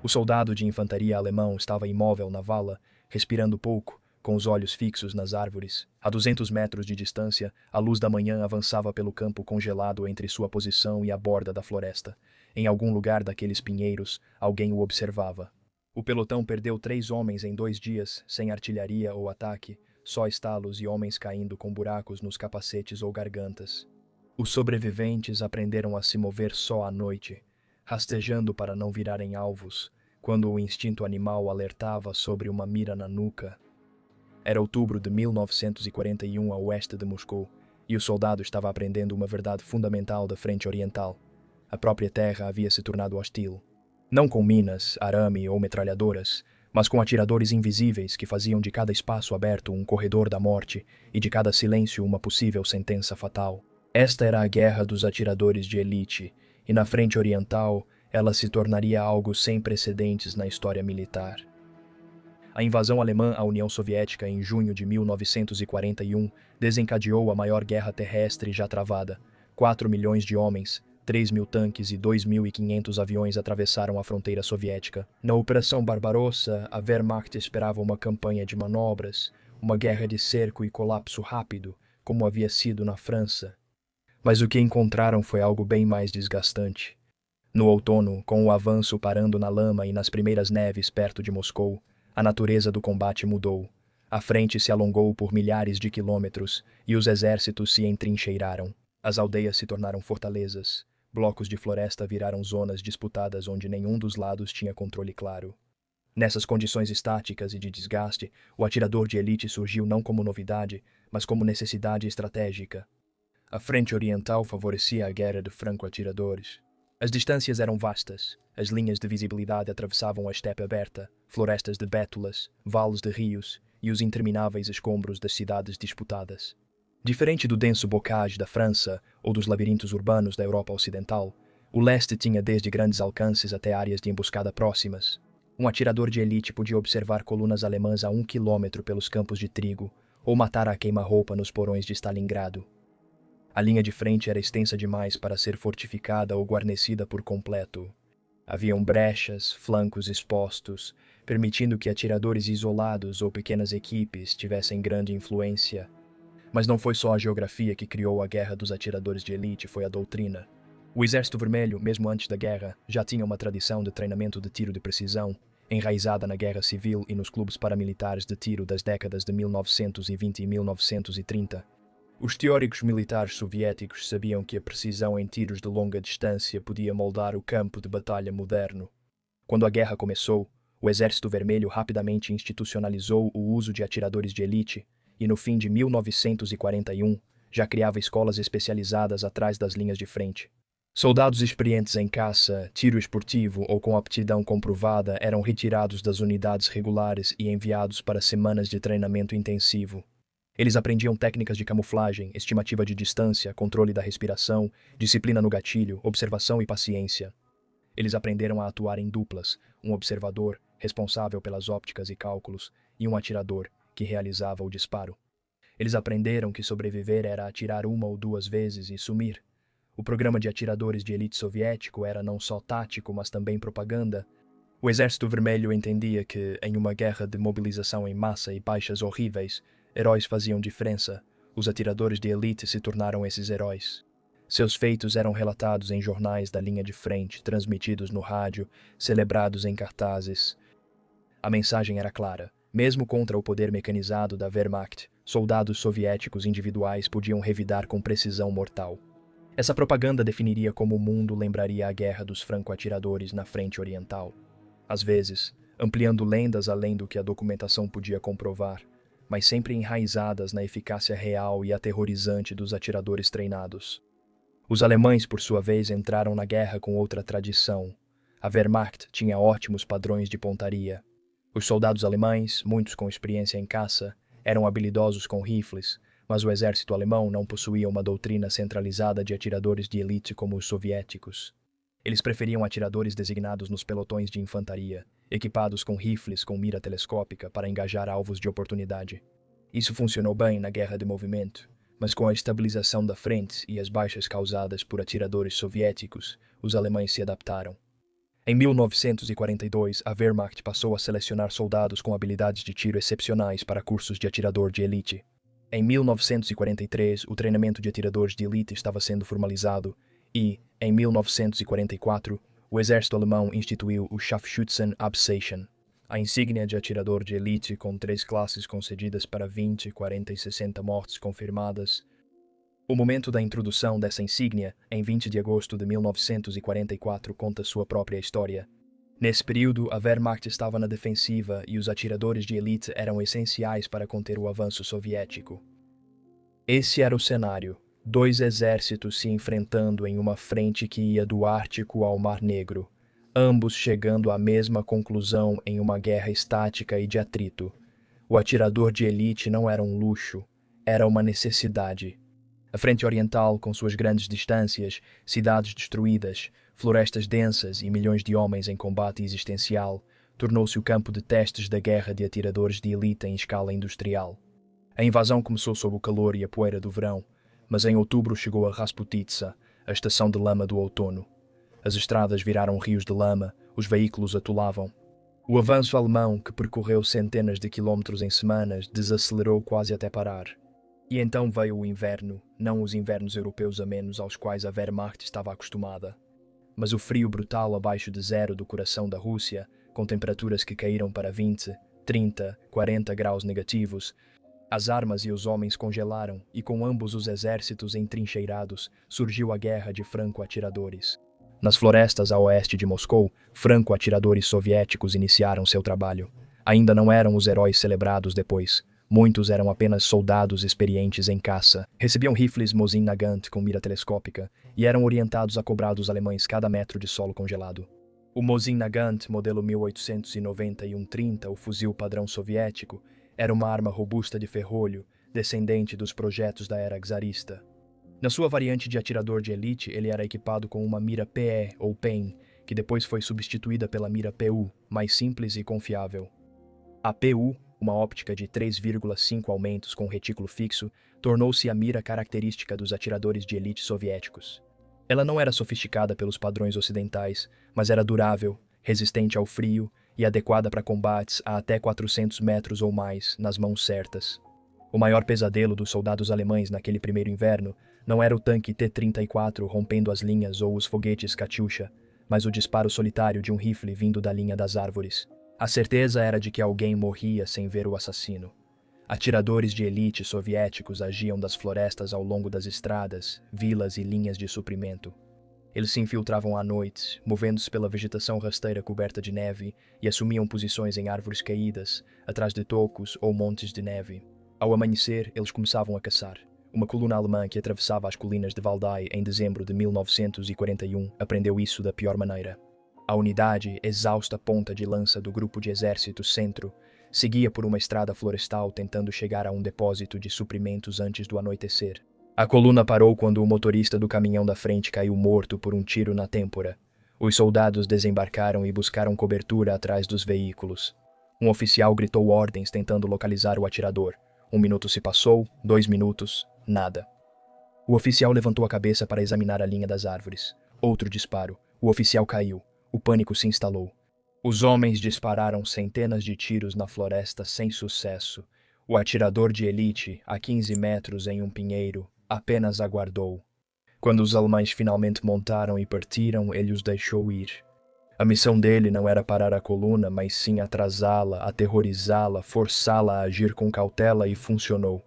O soldado de infantaria alemão estava imóvel na vala, respirando pouco, com os olhos fixos nas árvores. A 200 metros de distância, a luz da manhã avançava pelo campo congelado entre sua posição e a borda da floresta. Em algum lugar daqueles pinheiros, alguém o observava. O pelotão perdeu 3 homens em 2 dias, sem artilharia ou ataque, só estalos e homens caindo com buracos nos capacetes ou gargantas. Os sobreviventes aprenderam a se mover só à noite, rastejando para não virarem alvos, quando o instinto animal alertava sobre uma mira na nuca. Era outubro de 1941 a oeste de Moscou, e o soldado estava aprendendo uma verdade fundamental da frente oriental. A própria terra havia se tornado hostil. Não com minas, arame ou metralhadoras, mas com atiradores invisíveis que faziam de cada espaço aberto um corredor da morte e de cada silêncio uma possível sentença fatal. Esta era a guerra dos atiradores de elite, e na frente oriental ela se tornaria algo sem precedentes na história militar. A invasão alemã à União Soviética em junho de 1941 desencadeou a maior guerra terrestre já travada. 4 milhões de homens, 3.000 tanques e 2.500 aviões atravessaram a fronteira soviética. Na Operação Barbarossa, a Wehrmacht esperava uma campanha de manobras, uma guerra de cerco e colapso rápido, como havia sido na França. Mas o que encontraram foi algo bem mais desgastante. No outono, com o avanço parando na lama e nas primeiras neves perto de Moscou, a natureza do combate mudou. A frente se alongou por milhares de quilômetros e os exércitos se entrincheiraram. As aldeias se tornaram fortalezas. Blocos de floresta viraram zonas disputadas onde nenhum dos lados tinha controle claro. Nessas condições estáticas e de desgaste, o atirador de elite surgiu não como novidade, mas como necessidade estratégica. A frente oriental favorecia a guerra de franco-atiradores. As distâncias eram vastas. As linhas de visibilidade atravessavam a estepe aberta, florestas de bétulas, vales de rios e os intermináveis escombros das cidades disputadas. Diferente do denso bocage da França ou dos labirintos urbanos da Europa Ocidental, o leste tinha desde grandes alcances até áreas de emboscada próximas. Um atirador de elite podia observar colunas alemãs a 1 quilômetro pelos campos de trigo ou matar a queima-roupa nos porões de Stalingrado. A linha de frente era extensa demais para ser fortificada ou guarnecida por completo. Haviam brechas, flancos expostos, permitindo que atiradores isolados ou pequenas equipes tivessem grande influência. Mas não foi só a geografia que criou a guerra dos atiradores de elite, foi a doutrina. O Exército Vermelho, mesmo antes da guerra, já tinha uma tradição de treinamento de tiro de precisão, enraizada na guerra civil e nos clubes paramilitares de tiro das décadas de 1920 e 1930. Os teóricos militares soviéticos sabiam que a precisão em tiros de longa distância podia moldar o campo de batalha moderno. Quando a guerra começou, o Exército Vermelho rapidamente institucionalizou o uso de atiradores de elite e, no fim de 1941, já criava escolas especializadas atrás das linhas de frente. Soldados experientes em caça, tiro esportivo ou com aptidão comprovada eram retirados das unidades regulares e enviados para semanas de treinamento intensivo. Eles aprendiam técnicas de camuflagem, estimativa de distância, controle da respiração, disciplina no gatilho, observação e paciência. Eles aprenderam a atuar em duplas, um observador, responsável pelas ópticas e cálculos, e um atirador, que realizava o disparo. Eles aprenderam que sobreviver era atirar 1 ou 2 vezes e sumir. O programa de atiradores de elite soviético era não só tático, mas também propaganda. O Exército Vermelho entendia que, em uma guerra de mobilização em massa e baixas horríveis, heróis faziam diferença. Os atiradores de elite se tornaram esses heróis. Seus feitos eram relatados em jornais da linha de frente, transmitidos no rádio, celebrados em cartazes. A mensagem era clara. Mesmo contra o poder mecanizado da Wehrmacht, soldados soviéticos individuais podiam revidar com precisão mortal. Essa propaganda definiria como o mundo lembraria a guerra dos franco-atiradores na frente oriental. Às vezes, ampliando lendas além do que a documentação podia comprovar, mas sempre enraizadas na eficácia real e aterrorizante dos atiradores treinados. Os alemães, por sua vez, entraram na guerra com outra tradição. A Wehrmacht tinha ótimos padrões de pontaria. Os soldados alemães, muitos com experiência em caça, eram habilidosos com rifles, mas o exército alemão não possuía uma doutrina centralizada de atiradores de elite como os soviéticos. Eles preferiam atiradores designados nos pelotões de infantaria, equipados com rifles com mira telescópica para engajar alvos de oportunidade. Isso funcionou bem na guerra de movimento, mas com a estabilização da frente e as baixas causadas por atiradores soviéticos, os alemães se adaptaram. Em 1942, a Wehrmacht passou a selecionar soldados com habilidades de tiro excepcionais para cursos de atirador de elite. Em 1943, o treinamento de atiradores de elite estava sendo formalizado e, em 1944, o exército alemão instituiu o Scharfschützenabzeichen, a insígnia de atirador de elite com 3 classes concedidas para 20, 40 e 60 mortes confirmadas. O momento da introdução dessa insígnia, em 20 de agosto de 1944, conta sua própria história. Nesse período, a Wehrmacht estava na defensiva e os atiradores de elite eram essenciais para conter o avanço soviético. Esse era o cenário: 2 exércitos se enfrentando em uma frente que ia do Ártico ao Mar Negro, ambos chegando à mesma conclusão em uma guerra estática e de atrito. O atirador de elite não era um luxo, era uma necessidade. A frente oriental, com suas grandes distâncias, cidades destruídas, florestas densas e milhões de homens em combate existencial, tornou-se o campo de testes da guerra de atiradores de elite em escala industrial. A invasão começou sob o calor e a poeira do verão, mas em outubro chegou a Rasputitsa, a estação de lama do outono. As estradas viraram rios de lama, os veículos atolavam. O avanço alemão, que percorreu centenas de quilómetros em semanas, desacelerou quase até parar. E então veio o inverno, não os invernos europeus amenos aos quais a Wehrmacht estava acostumada, mas o frio brutal abaixo de zero do coração da Rússia, com temperaturas que caíram para 20, 30, 40 graus negativos. As armas e os homens congelaram, e com ambos os exércitos entrincheirados, surgiu a guerra de franco-atiradores. Nas florestas a oeste de Moscou, franco-atiradores soviéticos iniciaram seu trabalho. Ainda não eram os heróis celebrados depois. Muitos eram apenas soldados experientes em caça, recebiam rifles Mosin Nagant com mira telescópica e eram orientados a cobrar dos alemães cada metro de solo congelado. O Mosin Nagant, modelo 1891-30, o fuzil padrão soviético, era uma arma robusta de ferrolho, descendente dos projetos da era czarista. Na sua variante de atirador de elite, ele era equipado com uma mira PE ou PEN, que depois foi substituída pela mira PU, mais simples e confiável. A PU, uma óptica de 3,5 aumentos com retículo fixo, tornou-se a mira característica dos atiradores de elite soviéticos. Ela não era sofisticada pelos padrões ocidentais, mas era durável, resistente ao frio e adequada para combates a até 400 metros ou mais, nas mãos certas. O maior pesadelo dos soldados alemães naquele primeiro inverno não era o tanque T-34 rompendo as linhas ou os foguetes Katyusha, mas o disparo solitário de um rifle vindo da linha das árvores. A certeza era de que alguém morria sem ver o assassino. Atiradores de elite soviéticos agiam das florestas ao longo das estradas, vilas e linhas de suprimento. Eles se infiltravam à noite, movendo-se pela vegetação rasteira coberta de neve e assumiam posições em árvores caídas, atrás de tocos ou montes de neve. Ao amanhecer, eles começavam a caçar. Uma coluna alemã que atravessava as colinas de Valdai em dezembro de 1941 aprendeu isso da pior maneira. A unidade, exausta ponta de lança do grupo de exército Centro, seguia por uma estrada florestal tentando chegar a um depósito de suprimentos antes do anoitecer. A coluna parou quando o motorista do caminhão da frente caiu morto por um tiro na têmpora. Os soldados desembarcaram e buscaram cobertura atrás dos veículos. Um oficial gritou ordens tentando localizar o atirador. 1 minuto se passou, 2 minutos, nada. O oficial levantou a cabeça para examinar a linha das árvores. Outro disparo. O oficial caiu. O pânico se instalou. Os homens dispararam centenas de tiros na floresta sem sucesso. O atirador de elite, a 15 metros em um pinheiro, apenas aguardou. Quando os alemães finalmente montaram e partiram, ele os deixou ir. A missão dele não era parar a coluna, mas sim atrasá-la, aterrorizá-la, forçá-la a agir com cautela, e funcionou.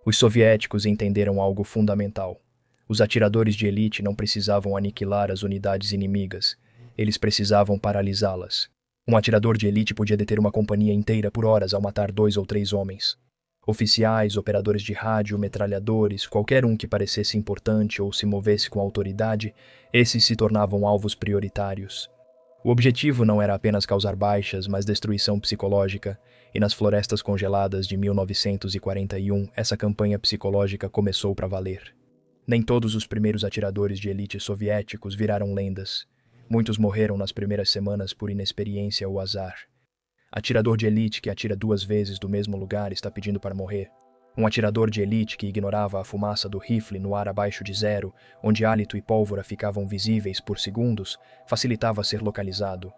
Os soviéticos entenderam algo fundamental. Os atiradores de elite não precisavam aniquilar as unidades inimigas. Eles precisavam paralisá-las. Um atirador de elite podia deter uma companhia inteira por horas ao matar 2 ou 3 homens. Oficiais, operadores de rádio, metralhadores, qualquer um que parecesse importante ou se movesse com autoridade, esses se tornavam alvos prioritários. O objetivo não era apenas causar baixas, mas destruição psicológica, e nas florestas congeladas de 1941, essa campanha psicológica começou para valer. Nem todos os primeiros atiradores de elite soviéticos viraram lendas. Muitos morreram nas primeiras semanas por inexperiência ou azar. Atirador de elite que atira 2 vezes do mesmo lugar está pedindo para morrer. Um atirador de elite que ignorava a fumaça do rifle no ar abaixo de zero, onde hálito e pólvora ficavam visíveis por segundos, facilitava ser localizado.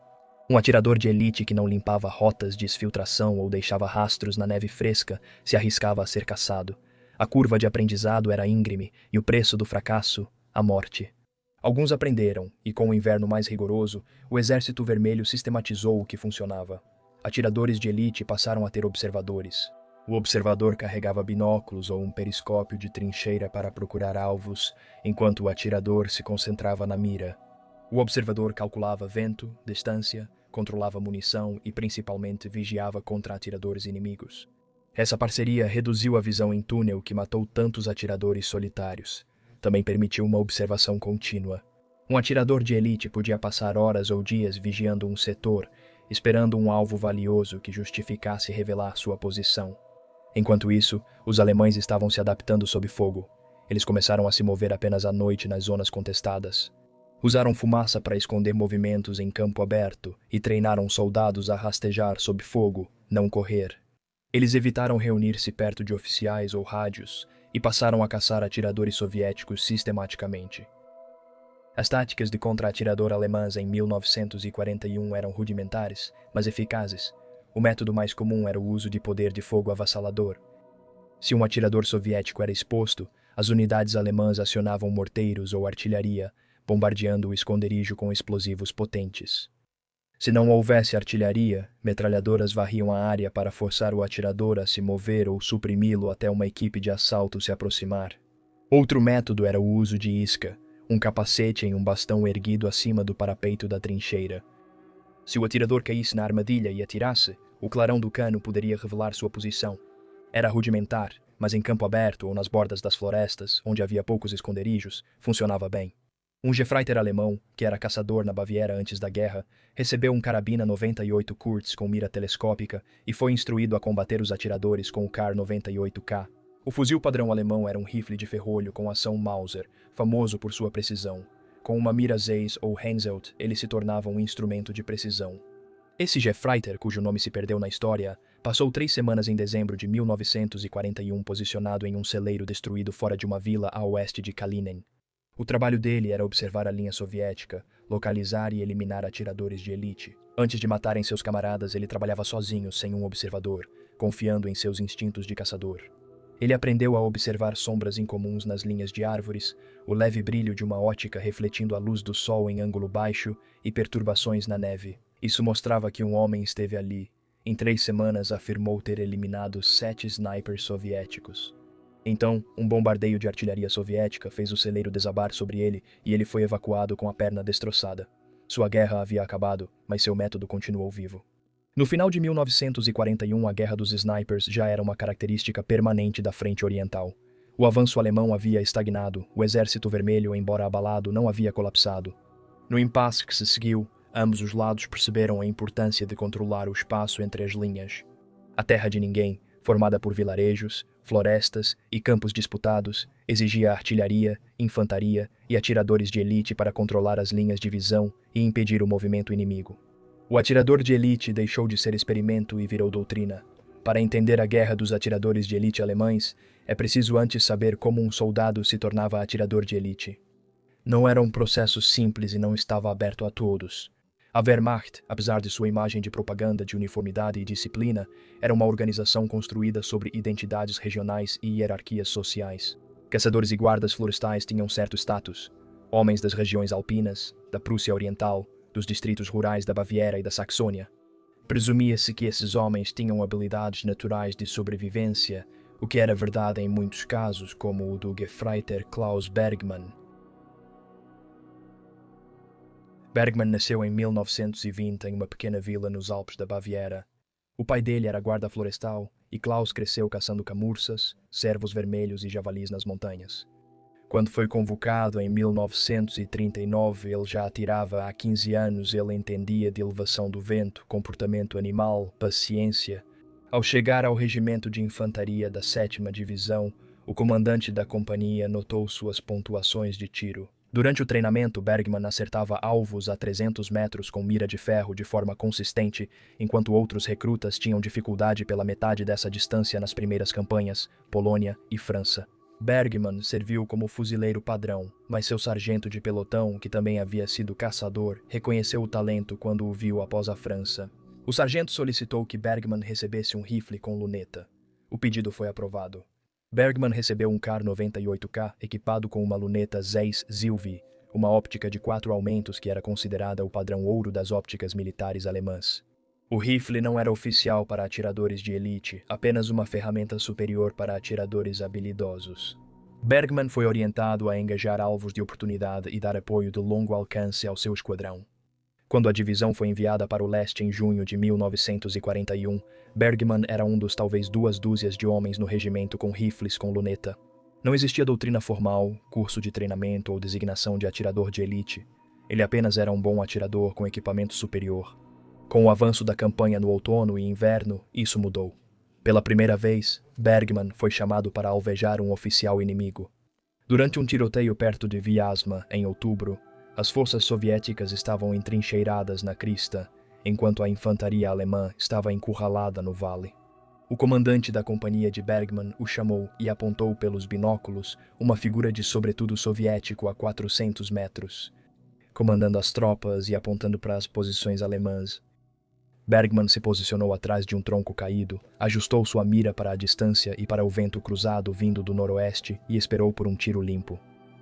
Um atirador de elite que não limpava rotas de exfiltração ou deixava rastros na neve fresca se arriscava a ser caçado. A curva de aprendizado era íngreme e o preço do fracasso, a morte. Alguns aprenderam, e com o inverno mais rigoroso, o Exército Vermelho sistematizou o que funcionava. Atiradores de elite passaram a ter observadores. O observador carregava binóculos ou um periscópio de trincheira para procurar alvos, enquanto o atirador se concentrava na mira. O observador calculava vento, distância, controlava munição e principalmente vigiava contra atiradores inimigos. Essa parceria reduziu a visão em túnel que matou tantos atiradores solitários. Também permitiu uma observação contínua. Um atirador de elite podia passar horas ou dias vigiando um setor, esperando um alvo valioso que justificasse revelar sua posição. Enquanto isso, os alemães estavam se adaptando sob fogo. Eles começaram a se mover apenas à noite nas zonas contestadas. Usaram fumaça para esconder movimentos em campo aberto e treinaram soldados a rastejar sob fogo, não correr. Eles evitaram reunir-se perto de oficiais ou rádios e passaram a caçar atiradores soviéticos sistematicamente. As táticas de contra-atirador alemãs em 1941 eram rudimentares, mas eficazes. O método mais comum era o uso de poder de fogo avassalador. Se um atirador soviético era exposto, as unidades alemãs acionavam morteiros ou artilharia, bombardeando o esconderijo com explosivos potentes. Se não houvesse artilharia, metralhadoras varriam a área para forçar o atirador a se mover ou suprimi-lo até uma equipe de assalto se aproximar. Outro método era o uso de isca, um capacete em um bastão erguido acima do parapeito da trincheira. Se o atirador caísse na armadilha e atirasse, o clarão do cano poderia revelar sua posição. Era rudimentar, mas em campo aberto ou nas bordas das florestas, onde havia poucos esconderijos, funcionava bem. Um Gefreiter alemão, que era caçador na Baviera antes da guerra, recebeu um carabina 98 Kurz com mira telescópica e foi instruído a combater os atiradores com o Kar 98K. O fuzil padrão alemão era um rifle de ferrolho com ação Mauser, famoso por sua precisão. Com uma mira Zeiss ou Henselt, ele se tornava um instrumento de precisão. Esse Gefreiter, cujo nome se perdeu na história, passou 3 semanas em dezembro de 1941 posicionado em um celeiro destruído fora de uma vila a oeste de Kalinin. O trabalho dele era observar a linha soviética, localizar e eliminar atiradores de elite. Antes de matarem seus camaradas, ele trabalhava sozinho, sem um observador, confiando em seus instintos de caçador. Ele aprendeu a observar sombras incomuns nas linhas de árvores, o leve brilho de uma ótica refletindo a luz do sol em ângulo baixo e perturbações na neve. Isso mostrava que um homem esteve ali. Em 3 semanas afirmou ter eliminado 7 snipers soviéticos. Então, um bombardeio de artilharia soviética fez o celeiro desabar sobre ele e ele foi evacuado com a perna destroçada. Sua guerra havia acabado, mas seu método continuou vivo. No final de 1941, a guerra dos snipers já era uma característica permanente da Frente Oriental. O avanço alemão havia estagnado, o Exército Vermelho, embora abalado, não havia colapsado. No impasse que se seguiu, ambos os lados perceberam a importância de controlar o espaço entre as linhas. A terra de ninguém, formada por vilarejos, florestas e campos disputados, exigia artilharia, infantaria e atiradores de elite para controlar as linhas de visão e impedir o movimento inimigo. O atirador de elite deixou de ser experimento e virou doutrina. Para entender a guerra dos atiradores de elite alemães, é preciso antes saber como um soldado se tornava atirador de elite. Não era um processo simples e não estava aberto a todos. A Wehrmacht, apesar de sua imagem de propaganda de uniformidade e disciplina, era uma organização construída sobre identidades regionais e hierarquias sociais. Caçadores e guardas florestais tinham certo status. Homens das regiões alpinas, da Prússia Oriental, dos distritos rurais da Baviera e da Saxônia. Presumia-se que esses homens tinham habilidades naturais de sobrevivência, o que era verdade em muitos casos, como o do Gefreiter Klaus Bergmann. Bergmann nasceu em 1920 em uma pequena vila nos Alpes da Baviera. O pai dele era guarda florestal e Klaus cresceu caçando camurças, cervos vermelhos e javalis nas montanhas. Quando foi convocado em 1939, ele já atirava há 15 anos, ele entendia de elevação do vento, comportamento animal, paciência. Ao chegar ao regimento de infantaria da 7ª Divisão, o comandante da companhia notou suas pontuações de tiro. Durante o treinamento, Bergman acertava alvos a 300 metros com mira de ferro de forma consistente, enquanto outros recrutas tinham dificuldade pela metade dessa distância nas primeiras campanhas, Polônia e França. Bergman serviu como fuzileiro padrão, mas seu sargento de pelotão, que também havia sido caçador, reconheceu o talento quando o viu após a França. O sargento solicitou que Bergman recebesse um rifle com luneta. O pedido foi aprovado. Bergman recebeu um Kar 98K equipado com uma luneta Zeiss Zilvi, uma óptica de 4 aumentos que era considerada o padrão ouro das ópticas militares alemãs. O rifle não era oficial para atiradores de elite, apenas uma ferramenta superior para atiradores habilidosos. Bergman foi orientado a engajar alvos de oportunidade e dar apoio de longo alcance ao seu esquadrão. Quando a divisão foi enviada para o leste em junho de 1941, Bergman era um dos talvez 2 dúzias de homens no regimento com rifles com luneta. Não existia doutrina formal, curso de treinamento ou designação de atirador de elite. Ele apenas era um bom atirador com equipamento superior. Com o avanço da campanha no outono e inverno, isso mudou. Pela primeira vez, Bergman foi chamado para alvejar um oficial inimigo. Durante um tiroteio perto de Vyazma, em outubro, as forças soviéticas estavam entrincheiradas na crista, enquanto a infantaria alemã estava encurralada no vale. O comandante da companhia de Bergman o chamou e apontou pelos binóculos uma figura de sobretudo soviético a 400 metros, comandando as tropas e apontando para as posições alemãs. Bergman se posicionou atrás de um tronco caído, ajustou sua mira para a distância e para o vento cruzado vindo do noroeste e esperou por um tiro limpo.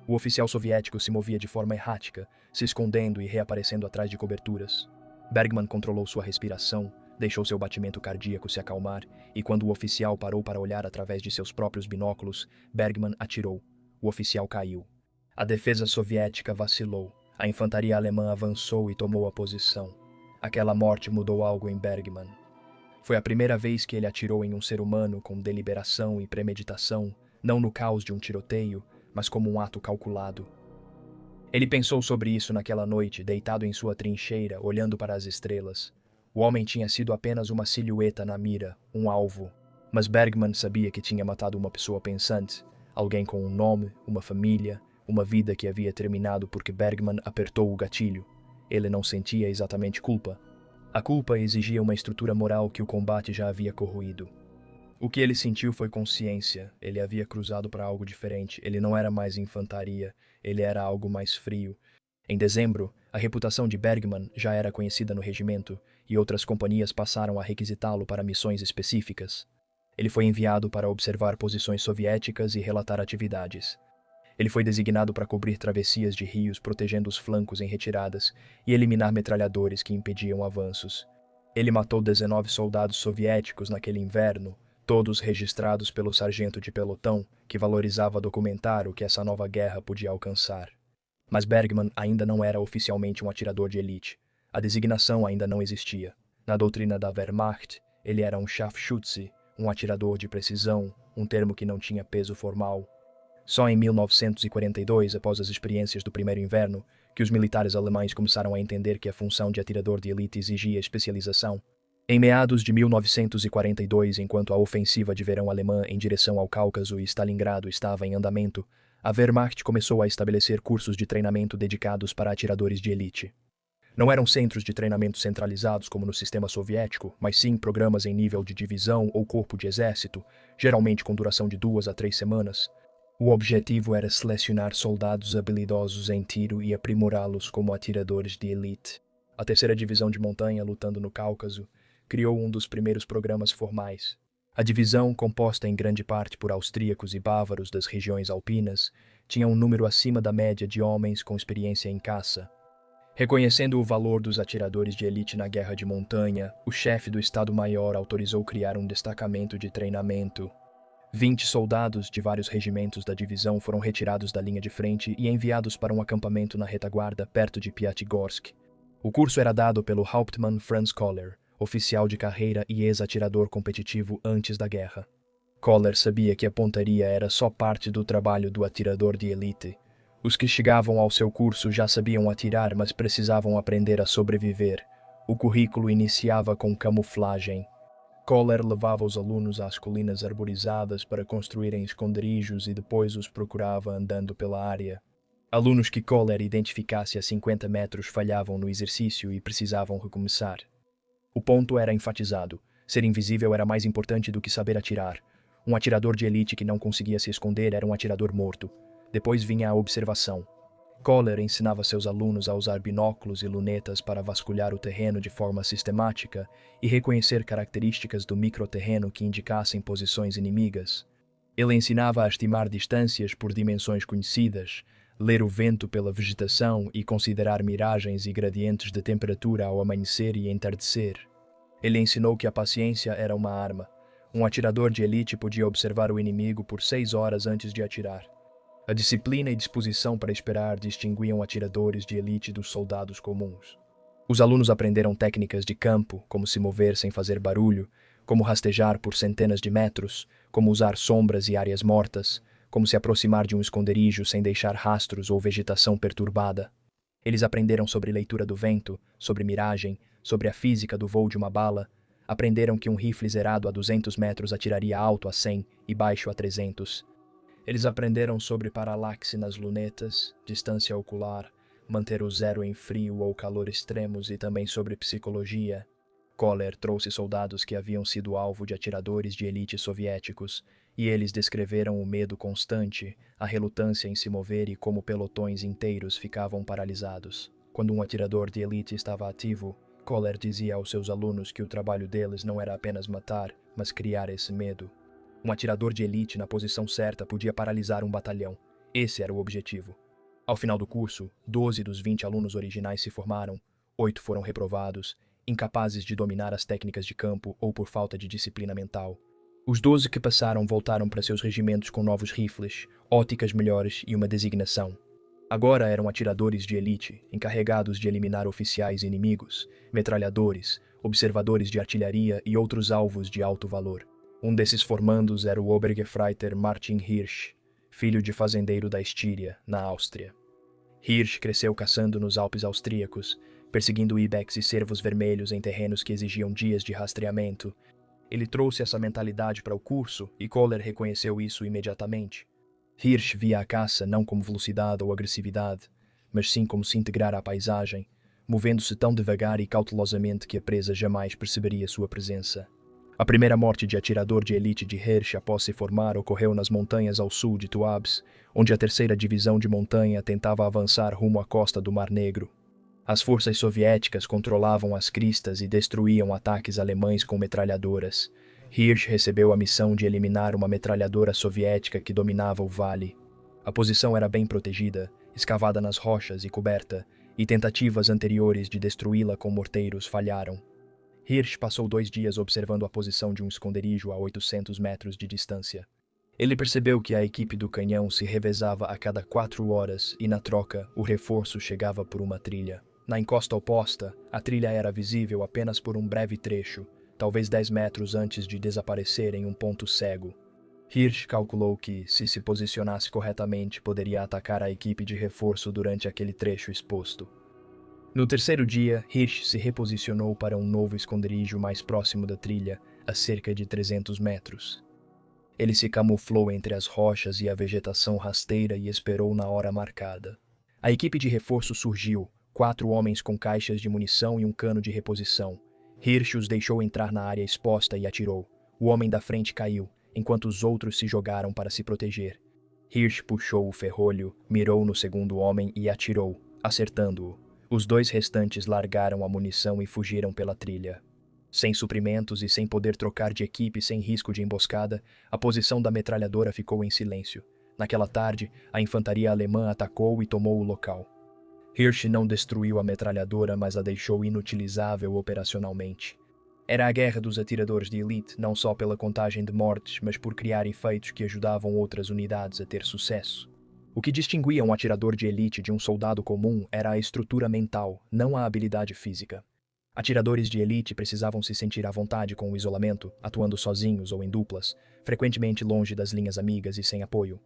O oficial soviético se movia de forma errática, se escondendo e reaparecendo atrás de coberturas. Bergman controlou sua respiração, deixou seu batimento cardíaco se acalmar, e quando o oficial parou para olhar através de seus próprios binóculos, Bergman atirou. O oficial caiu. A defesa soviética vacilou. A infantaria alemã avançou e tomou a posição. Aquela morte mudou algo em Bergman. Foi a primeira vez que ele atirou em um ser humano com deliberação e premeditação, não no caos de um tiroteio, mas como um ato calculado. Ele pensou sobre isso naquela noite, deitado em sua trincheira, olhando para as estrelas. O homem tinha sido apenas uma silhueta na mira, um alvo. Mas Bergman sabia que tinha matado uma pessoa pensante, alguém com um nome, uma família, uma vida que havia terminado porque Bergman apertou o gatilho. Ele não sentia exatamente culpa. A culpa exigia uma estrutura moral que o combate já havia corroído. O que ele sentiu foi consciência. Ele havia cruzado para algo diferente. Ele não era mais infantaria. Ele era algo mais frio. Em dezembro, a reputação de Bergman já era conhecida no regimento e outras companhias passaram a requisitá-lo para missões específicas. Ele foi enviado para observar posições soviéticas e relatar atividades. Ele foi designado para cobrir travessias de rios protegendo os flancos em retiradas e eliminar metralhadores que impediam avanços. Ele matou 19 soldados soviéticos naquele inverno, todos registrados pelo sargento de pelotão, que valorizava documentar o que essa nova guerra podia alcançar. Mas Bergman ainda não era oficialmente um atirador de elite. A designação ainda não existia. Na doutrina da Wehrmacht, ele era um Scharfschütze, um atirador de precisão, um termo que não tinha peso formal. Só em 1942, após as experiências do primeiro inverno, que os militares alemães começaram a entender que a função de atirador de elite exigia especialização. Em meados de 1942, enquanto a ofensiva de verão alemã em direção ao Cáucaso e Stalingrado estava em andamento, a Wehrmacht começou a estabelecer cursos de treinamento dedicados para atiradores de elite. Não eram centros de treinamento centralizados como no sistema soviético, mas sim programas em nível de divisão ou corpo de exército, geralmente com duração de 2 a 3 semanas. O objetivo era selecionar soldados habilidosos em tiro e aprimorá-los como atiradores de elite. A 3ª Divisão de Montanha, lutando no Cáucaso, criou um dos primeiros programas formais. A divisão, composta em grande parte por austríacos e bávaros das regiões alpinas, tinha um número acima da média de homens com experiência em caça. Reconhecendo o valor dos atiradores de elite na guerra de montanha, o chefe do Estado-Maior autorizou criar um destacamento de treinamento. 20 soldados de vários regimentos da divisão foram retirados da linha de frente e enviados para um acampamento na retaguarda perto de Piatigorsk. O curso era dado pelo Hauptmann Franz Koller, oficial de carreira e ex-atirador competitivo antes da guerra. Koller sabia que a pontaria era só parte do trabalho do atirador de elite. Os que chegavam ao seu curso já sabiam atirar, mas precisavam aprender a sobreviver. O currículo iniciava com camuflagem. Koller levava os alunos às colinas arborizadas para construírem esconderijos e depois os procurava andando pela área. Alunos que Kohler identificasse a 50 metros falhavam no exercício e precisavam recomeçar. O ponto era enfatizado. Ser invisível era mais importante do que saber atirar. Um atirador de elite que não conseguia se esconder era um atirador morto. Depois vinha a observação. Kohler ensinava seus alunos a usar binóculos e lunetas para vasculhar o terreno de forma sistemática e reconhecer características do microterreno que indicassem posições inimigas. Ele ensinava a estimar distâncias por dimensões conhecidas, ler o vento pela vegetação e considerar miragens e gradientes de temperatura ao amanhecer e entardecer. Ele ensinou que a paciência era uma arma. Um atirador de elite podia observar o inimigo por 6 horas antes de atirar. A disciplina e disposição para esperar distinguiam atiradores de elite dos soldados comuns. Os alunos aprenderam técnicas de campo, como se mover sem fazer barulho, como rastejar por centenas de metros, como usar sombras e áreas mortas, como se aproximar de um esconderijo sem deixar rastros ou vegetação perturbada. Eles aprenderam sobre leitura do vento, sobre miragem, sobre a física do voo de uma bala. Aprenderam que um rifle zerado a 200 metros atiraria alto a 100 e baixo a 300. Eles aprenderam sobre paralaxe nas lunetas, distância ocular, manter o zero em frio ou calor extremos e também sobre psicologia. Kohler trouxe soldados que haviam sido alvo de atiradores de elite soviéticos, e eles descreveram o medo constante, a relutância em se mover e como pelotões inteiros ficavam paralisados. Quando um atirador de elite estava ativo, Kohler dizia aos seus alunos que o trabalho deles não era apenas matar, mas criar esse medo. Um atirador de elite na posição certa podia paralisar um batalhão. Esse era o objetivo. Ao final do curso, 12 dos 20 alunos originais se formaram, 8 foram reprovados, incapazes de dominar as técnicas de campo ou por falta de disciplina mental. Os 12 que passaram voltaram para seus regimentos com novos rifles, óticas melhores e uma designação. Agora eram atiradores de elite, encarregados de eliminar oficiais inimigos, metralhadores, observadores de artilharia e outros alvos de alto valor. Um desses formandos era o Obergefreiter Martin Hirsch, filho de fazendeiro da Estíria, na Áustria. Hirsch cresceu caçando nos Alpes austríacos, perseguindo ibex e cervos vermelhos em terrenos que exigiam dias de rastreamento. Ele trouxe essa mentalidade para o curso e Kohler reconheceu isso imediatamente. Hirsch via a caça não como velocidade ou agressividade, mas sim como se integrar à paisagem, movendo-se tão devagar e cautelosamente que a presa jamais perceberia sua presença. A primeira morte de atirador de elite de Hirsch após se formar ocorreu nas montanhas ao sul de Tuabs, onde a 3ª Divisão de Montanha tentava avançar rumo à costa do Mar Negro. As forças soviéticas controlavam as cristas e destruíam ataques alemães com metralhadoras. Hirsch recebeu a missão de eliminar uma metralhadora soviética que dominava o vale. A posição era bem protegida, escavada nas rochas e coberta, e tentativas anteriores de destruí-la com morteiros falharam. Hirsch passou 2 dias observando a posição de um esconderijo a 800 metros de distância. Ele percebeu que a equipe do canhão se revezava a cada 4 horas e, na troca, o reforço chegava por uma trilha. Na encosta oposta, a trilha era visível apenas por um breve trecho, talvez 10 metros antes de desaparecer em um ponto cego. Hirsch calculou que, se posicionasse corretamente, poderia atacar a equipe de reforço durante aquele trecho exposto. No 3º dia, Hirsch se reposicionou para um novo esconderijo mais próximo da trilha, a cerca de 300 metros. Ele se camuflou entre as rochas e a vegetação rasteira e esperou na hora marcada. A equipe de reforço surgiu, 4 homens com caixas de munição e um cano de reposição. Hirsch os deixou entrar na área exposta e atirou. O homem da frente caiu, enquanto os outros se jogaram para se proteger. Hirsch puxou o ferrolho, mirou no segundo homem e atirou, acertando-o. Os 2 restantes largaram a munição e fugiram pela trilha. Sem suprimentos e sem poder trocar de equipe sem risco de emboscada, a posição da metralhadora ficou em silêncio. Naquela tarde, a infantaria alemã atacou e tomou o local. Hirsch não destruiu a metralhadora, mas a deixou inutilizável operacionalmente. Era a guerra dos atiradores de elite, não só pela contagem de mortes, mas por criar efeitos que ajudavam outras unidades a ter sucesso. O que distinguia um atirador de elite de um soldado comum era a estrutura mental, não a habilidade física. Atiradores de elite precisavam se sentir à vontade com o isolamento, atuando sozinhos ou em duplas, frequentemente longe das linhas amigas e sem apoio.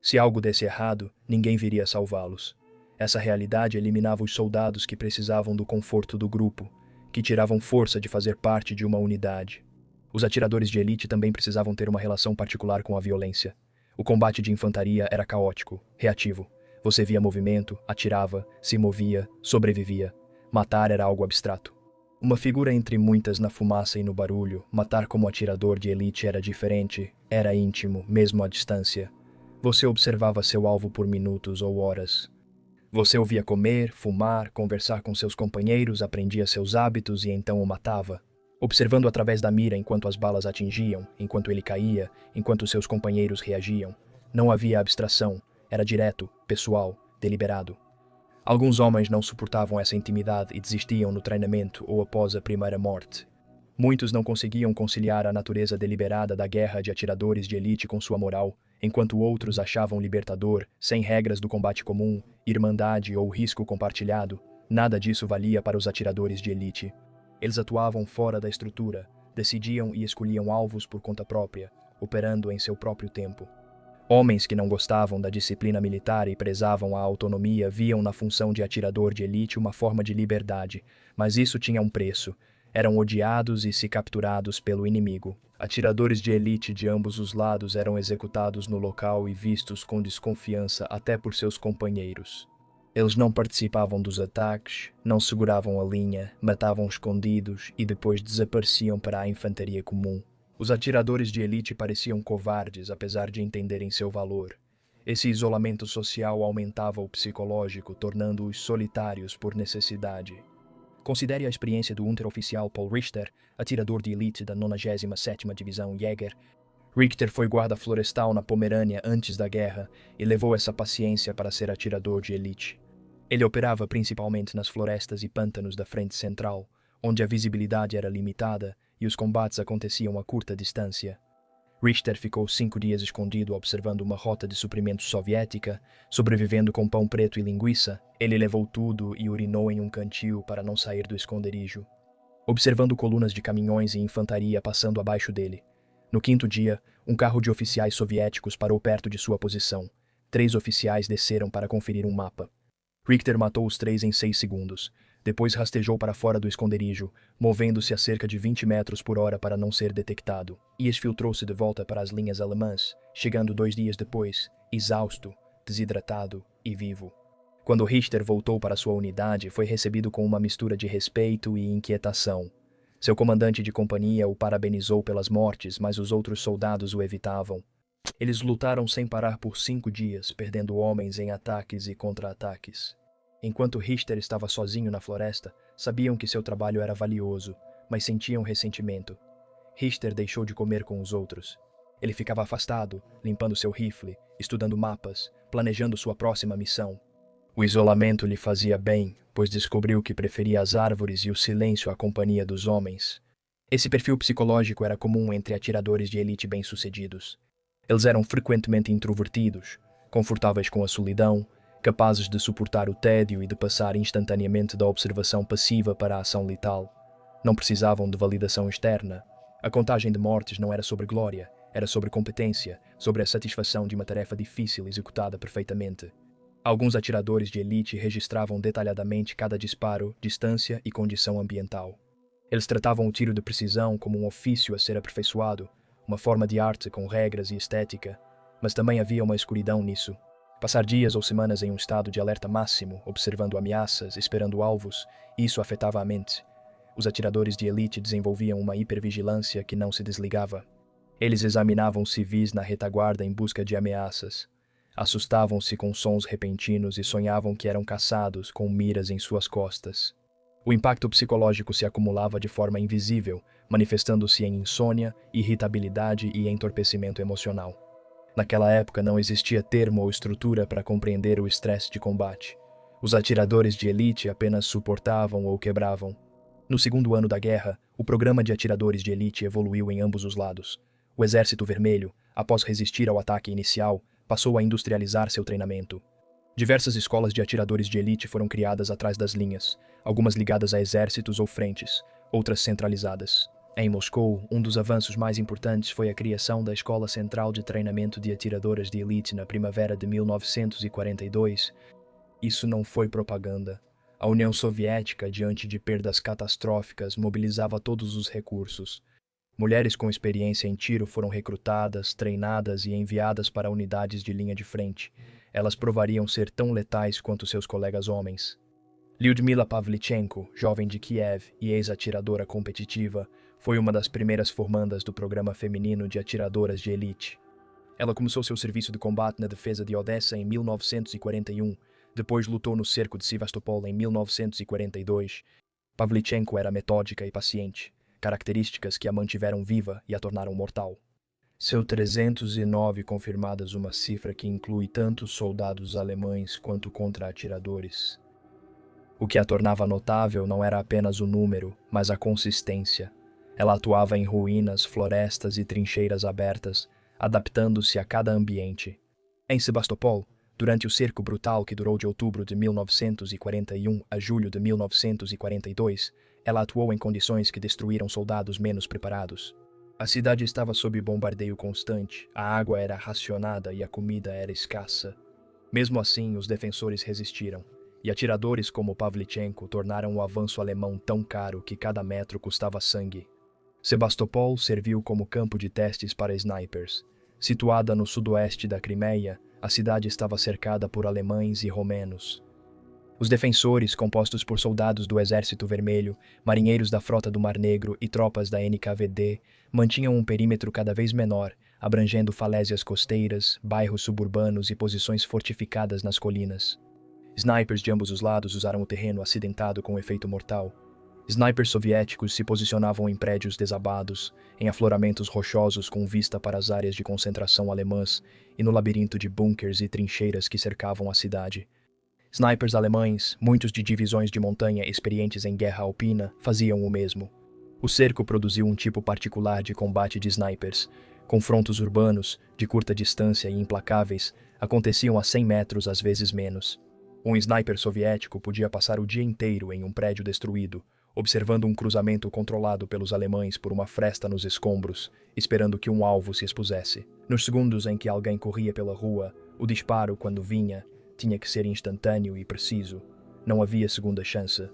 Se algo desse errado, ninguém viria salvá-los. Essa realidade eliminava os soldados que precisavam do conforto do grupo, que tiravam força de fazer parte de uma unidade. Os atiradores de elite também precisavam ter uma relação particular com a violência. O combate de infantaria era caótico, reativo. Você via movimento, atirava, se movia, sobrevivia. Matar era algo abstrato. Uma figura entre muitas na fumaça e no barulho, matar como atirador de elite era diferente, era íntimo, mesmo à distância. Você observava seu alvo por minutos ou horas. Você o via comer, fumar, conversar com seus companheiros, aprendia seus hábitos e então o matava. Observando através da mira enquanto as balas atingiam, enquanto ele caía, enquanto seus companheiros reagiam. Não havia abstração, era direto, pessoal, deliberado. Alguns homens não suportavam essa intimidade e desistiam no treinamento ou após a primeira morte. Muitos não conseguiam conciliar a natureza deliberada da guerra de atiradores de elite com sua moral, enquanto outros achavam libertador, sem regras do combate comum, irmandade ou risco compartilhado. Nada disso valia para os atiradores de elite. Eles atuavam fora da estrutura, decidiam e escolhiam alvos por conta própria, operando em seu próprio tempo. Homens que não gostavam da disciplina militar e prezavam a autonomia viam na função de atirador de elite uma forma de liberdade, mas isso tinha um preço. Eram odiados e se capturados pelo inimigo. Atiradores de elite de ambos os lados eram executados no local e vistos com desconfiança até por seus companheiros. Eles não participavam dos ataques, não seguravam a linha, matavam escondidos e depois desapareciam para a infantaria comum. Os atiradores de elite pareciam covardes, apesar de entenderem seu valor. Esse isolamento social aumentava o psicológico, tornando-os solitários por necessidade. Considere a experiência do unteroficial Paul Richter, atirador de elite da 97ª Divisão Jäger. Richter foi guarda florestal na Pomerânia antes da guerra e levou essa paciência para ser atirador de elite. Ele operava principalmente nas florestas e pântanos da frente central, onde a visibilidade era limitada e os combates aconteciam a curta distância. Richter ficou 5 dias escondido observando uma rota de suprimentos soviética, sobrevivendo com pão preto e linguiça. Ele levou tudo e urinou em um cantil para não sair do esconderijo, observando colunas de caminhões e infantaria passando abaixo dele. No 5º dia, um carro de oficiais soviéticos parou perto de sua posição. 3 oficiais desceram para conferir um mapa. Richter matou os 3 em 6 segundos. Depois rastejou para fora do esconderijo, movendo-se a cerca de 20 metros por hora para não ser detectado, e exfiltrou-se de volta para as linhas alemãs, chegando 2 dias depois, exausto, desidratado e vivo. Quando Richter voltou para sua unidade, foi recebido com uma mistura de respeito e inquietação. Seu comandante de companhia o parabenizou pelas mortes, mas os outros soldados o evitavam. Eles lutaram sem parar por 5 dias, perdendo homens em ataques e contra-ataques. Enquanto Richter estava sozinho na floresta, sabiam que seu trabalho era valioso, mas sentiam ressentimento. Richter deixou de comer com os outros. Ele ficava afastado, limpando seu rifle, estudando mapas, planejando sua próxima missão. O isolamento lhe fazia bem, pois descobriu que preferia as árvores e o silêncio à companhia dos homens. Esse perfil psicológico era comum entre atiradores de elite bem-sucedidos. Eles eram frequentemente introvertidos, confortáveis com a solidão, capazes de suportar o tédio e de passar instantaneamente da observação passiva para a ação letal. Não precisavam de validação externa. A contagem de mortes não era sobre glória, era sobre competência, sobre a satisfação de uma tarefa difícil executada perfeitamente. Alguns atiradores de elite registravam detalhadamente cada disparo, distância e condição ambiental. Eles tratavam o tiro de precisão como um ofício a ser aperfeiçoado, uma forma de arte com regras e estética, mas também havia uma escuridão nisso. Passar dias ou semanas em um estado de alerta máximo, observando ameaças, esperando alvos, isso afetava a mente. Os atiradores de elite desenvolviam uma hipervigilância que não se desligava. Eles examinavam civis na retaguarda em busca de ameaças. Assustavam-se com sons repentinos e sonhavam que eram caçados com miras em suas costas. O impacto psicológico se acumulava de forma invisível, manifestando-se em insônia, irritabilidade e entorpecimento emocional. Naquela época não existia termo ou estrutura para compreender o estresse de combate. Os atiradores de elite apenas suportavam ou quebravam. No 2º ano da guerra, o programa de atiradores de elite evoluiu em ambos os lados. O Exército Vermelho, após resistir ao ataque inicial, passou a industrializar seu treinamento. Diversas escolas de atiradores de elite foram criadas atrás das linhas, algumas ligadas a exércitos ou frentes, outras centralizadas. Em Moscou, um dos avanços mais importantes foi a criação da Escola Central de Treinamento de Atiradoras de Elite na primavera de 1942. Isso não foi propaganda. A União Soviética, diante de perdas catastróficas, mobilizava todos os recursos. Mulheres com experiência em tiro foram recrutadas, treinadas e enviadas para unidades de linha de frente. elas provariam ser tão letais quanto seus colegas homens. Lyudmila Pavlichenko, jovem de Kiev e ex-atiradora competitiva, foi uma das primeiras formandas do programa feminino de atiradoras de elite. Ela começou seu serviço de combate na defesa de Odessa em 1941, depois lutou no cerco de Sevastopol em 1942. Pavlichenko era metódica e paciente, características que a mantiveram viva e a tornaram mortal. Seu 309 confirmadas, uma cifra que inclui tanto soldados alemães quanto contra-atiradores. O que a tornava notável não era apenas o número, mas a consistência. Ela atuava em ruínas, florestas e trincheiras abertas, adaptando-se a cada ambiente. Em Sebastopol, durante o cerco brutal que durou de outubro de 1941 a julho de 1942, ela atuou em condições que destruíram soldados menos preparados. A cidade estava sob bombardeio constante, a água era racionada e a comida era escassa. Mesmo assim, os defensores resistiram, e atiradores como Pavlichenko tornaram o avanço alemão tão caro que cada metro custava sangue. Sebastopol serviu como campo de testes para snipers. Situada no sudoeste da Crimeia, a cidade estava cercada por alemães e romenos. Os defensores, compostos por soldados do Exército Vermelho, marinheiros da Frota do Mar Negro e tropas da NKVD, mantinham um perímetro cada vez menor, abrangendo falésias costeiras, bairros suburbanos e posições fortificadas nas colinas. Snipers de ambos os lados usaram o terreno acidentado com efeito mortal. Snipers soviéticos se posicionavam em prédios desabados, em afloramentos rochosos com vista para as áreas de concentração alemãs e no labirinto de bunkers e trincheiras que cercavam a cidade. Snipers alemães, muitos de divisões de montanha experientes em guerra alpina, faziam o mesmo. O cerco produziu um tipo particular de combate de snipers. Confrontos urbanos, de curta distância e implacáveis, aconteciam a 100 metros, às vezes menos. Um sniper soviético podia passar o dia inteiro em um prédio destruído, observando um cruzamento controlado pelos alemães por uma fresta nos escombros, esperando que um alvo se expusesse. Nos segundos em que alguém corria pela rua, o disparo, quando vinha, tinha que ser instantâneo e preciso. Não havia segunda chance.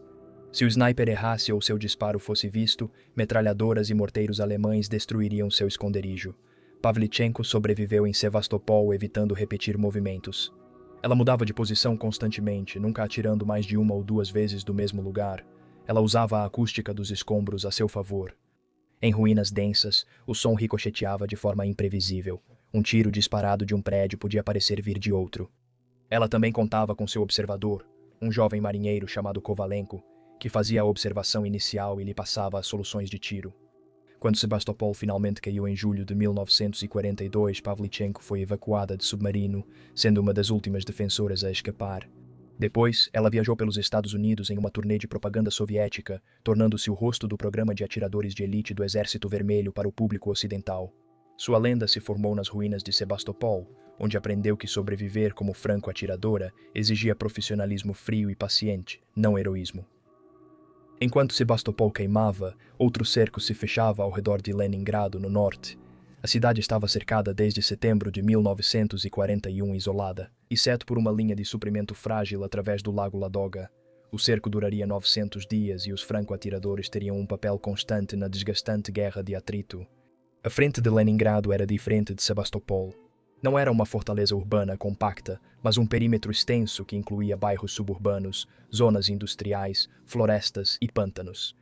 Se o sniper errasse ou seu disparo fosse visto, metralhadoras e morteiros alemães destruiriam seu esconderijo. Pavlichenko sobreviveu em Sevastopol, evitando repetir movimentos. Ela mudava de posição constantemente, nunca atirando mais de uma ou duas vezes do mesmo lugar. Ela usava a acústica dos escombros a seu favor. Em ruínas densas, o som ricocheteava de forma imprevisível. Um tiro disparado de um prédio podia parecer vir de outro. Ela também contava com seu observador, um jovem marinheiro chamado Kovalenko, que fazia a observação inicial e lhe passava as soluções de tiro. Quando Sebastopol finalmente caiu em julho de 1942, Pavlichenko foi evacuada de submarino, sendo uma das últimas defensoras a escapar. Depois, ela viajou pelos Estados Unidos em uma turnê de propaganda soviética, tornando-se o rosto do programa de atiradores de elite do Exército Vermelho para o público ocidental. Sua lenda se formou nas ruínas de Sebastopol, onde aprendeu que sobreviver como franco-atiradora exigia profissionalismo frio e paciente, não heroísmo. Enquanto Sebastopol queimava, outro cerco se fechava ao redor de Leningrado, no norte. A cidade estava cercada desde setembro de 1941, isolada, exceto por uma linha de suprimento frágil através do lago Ladoga. O cerco duraria 900 dias e os franco-atiradores teriam um papel constante na desgastante guerra de atrito. A frente de Leningrado era diferente de Sebastopol. Não era uma fortaleza urbana compacta, mas um perímetro extenso que incluía bairros suburbanos, zonas industriais, florestas e pântanos.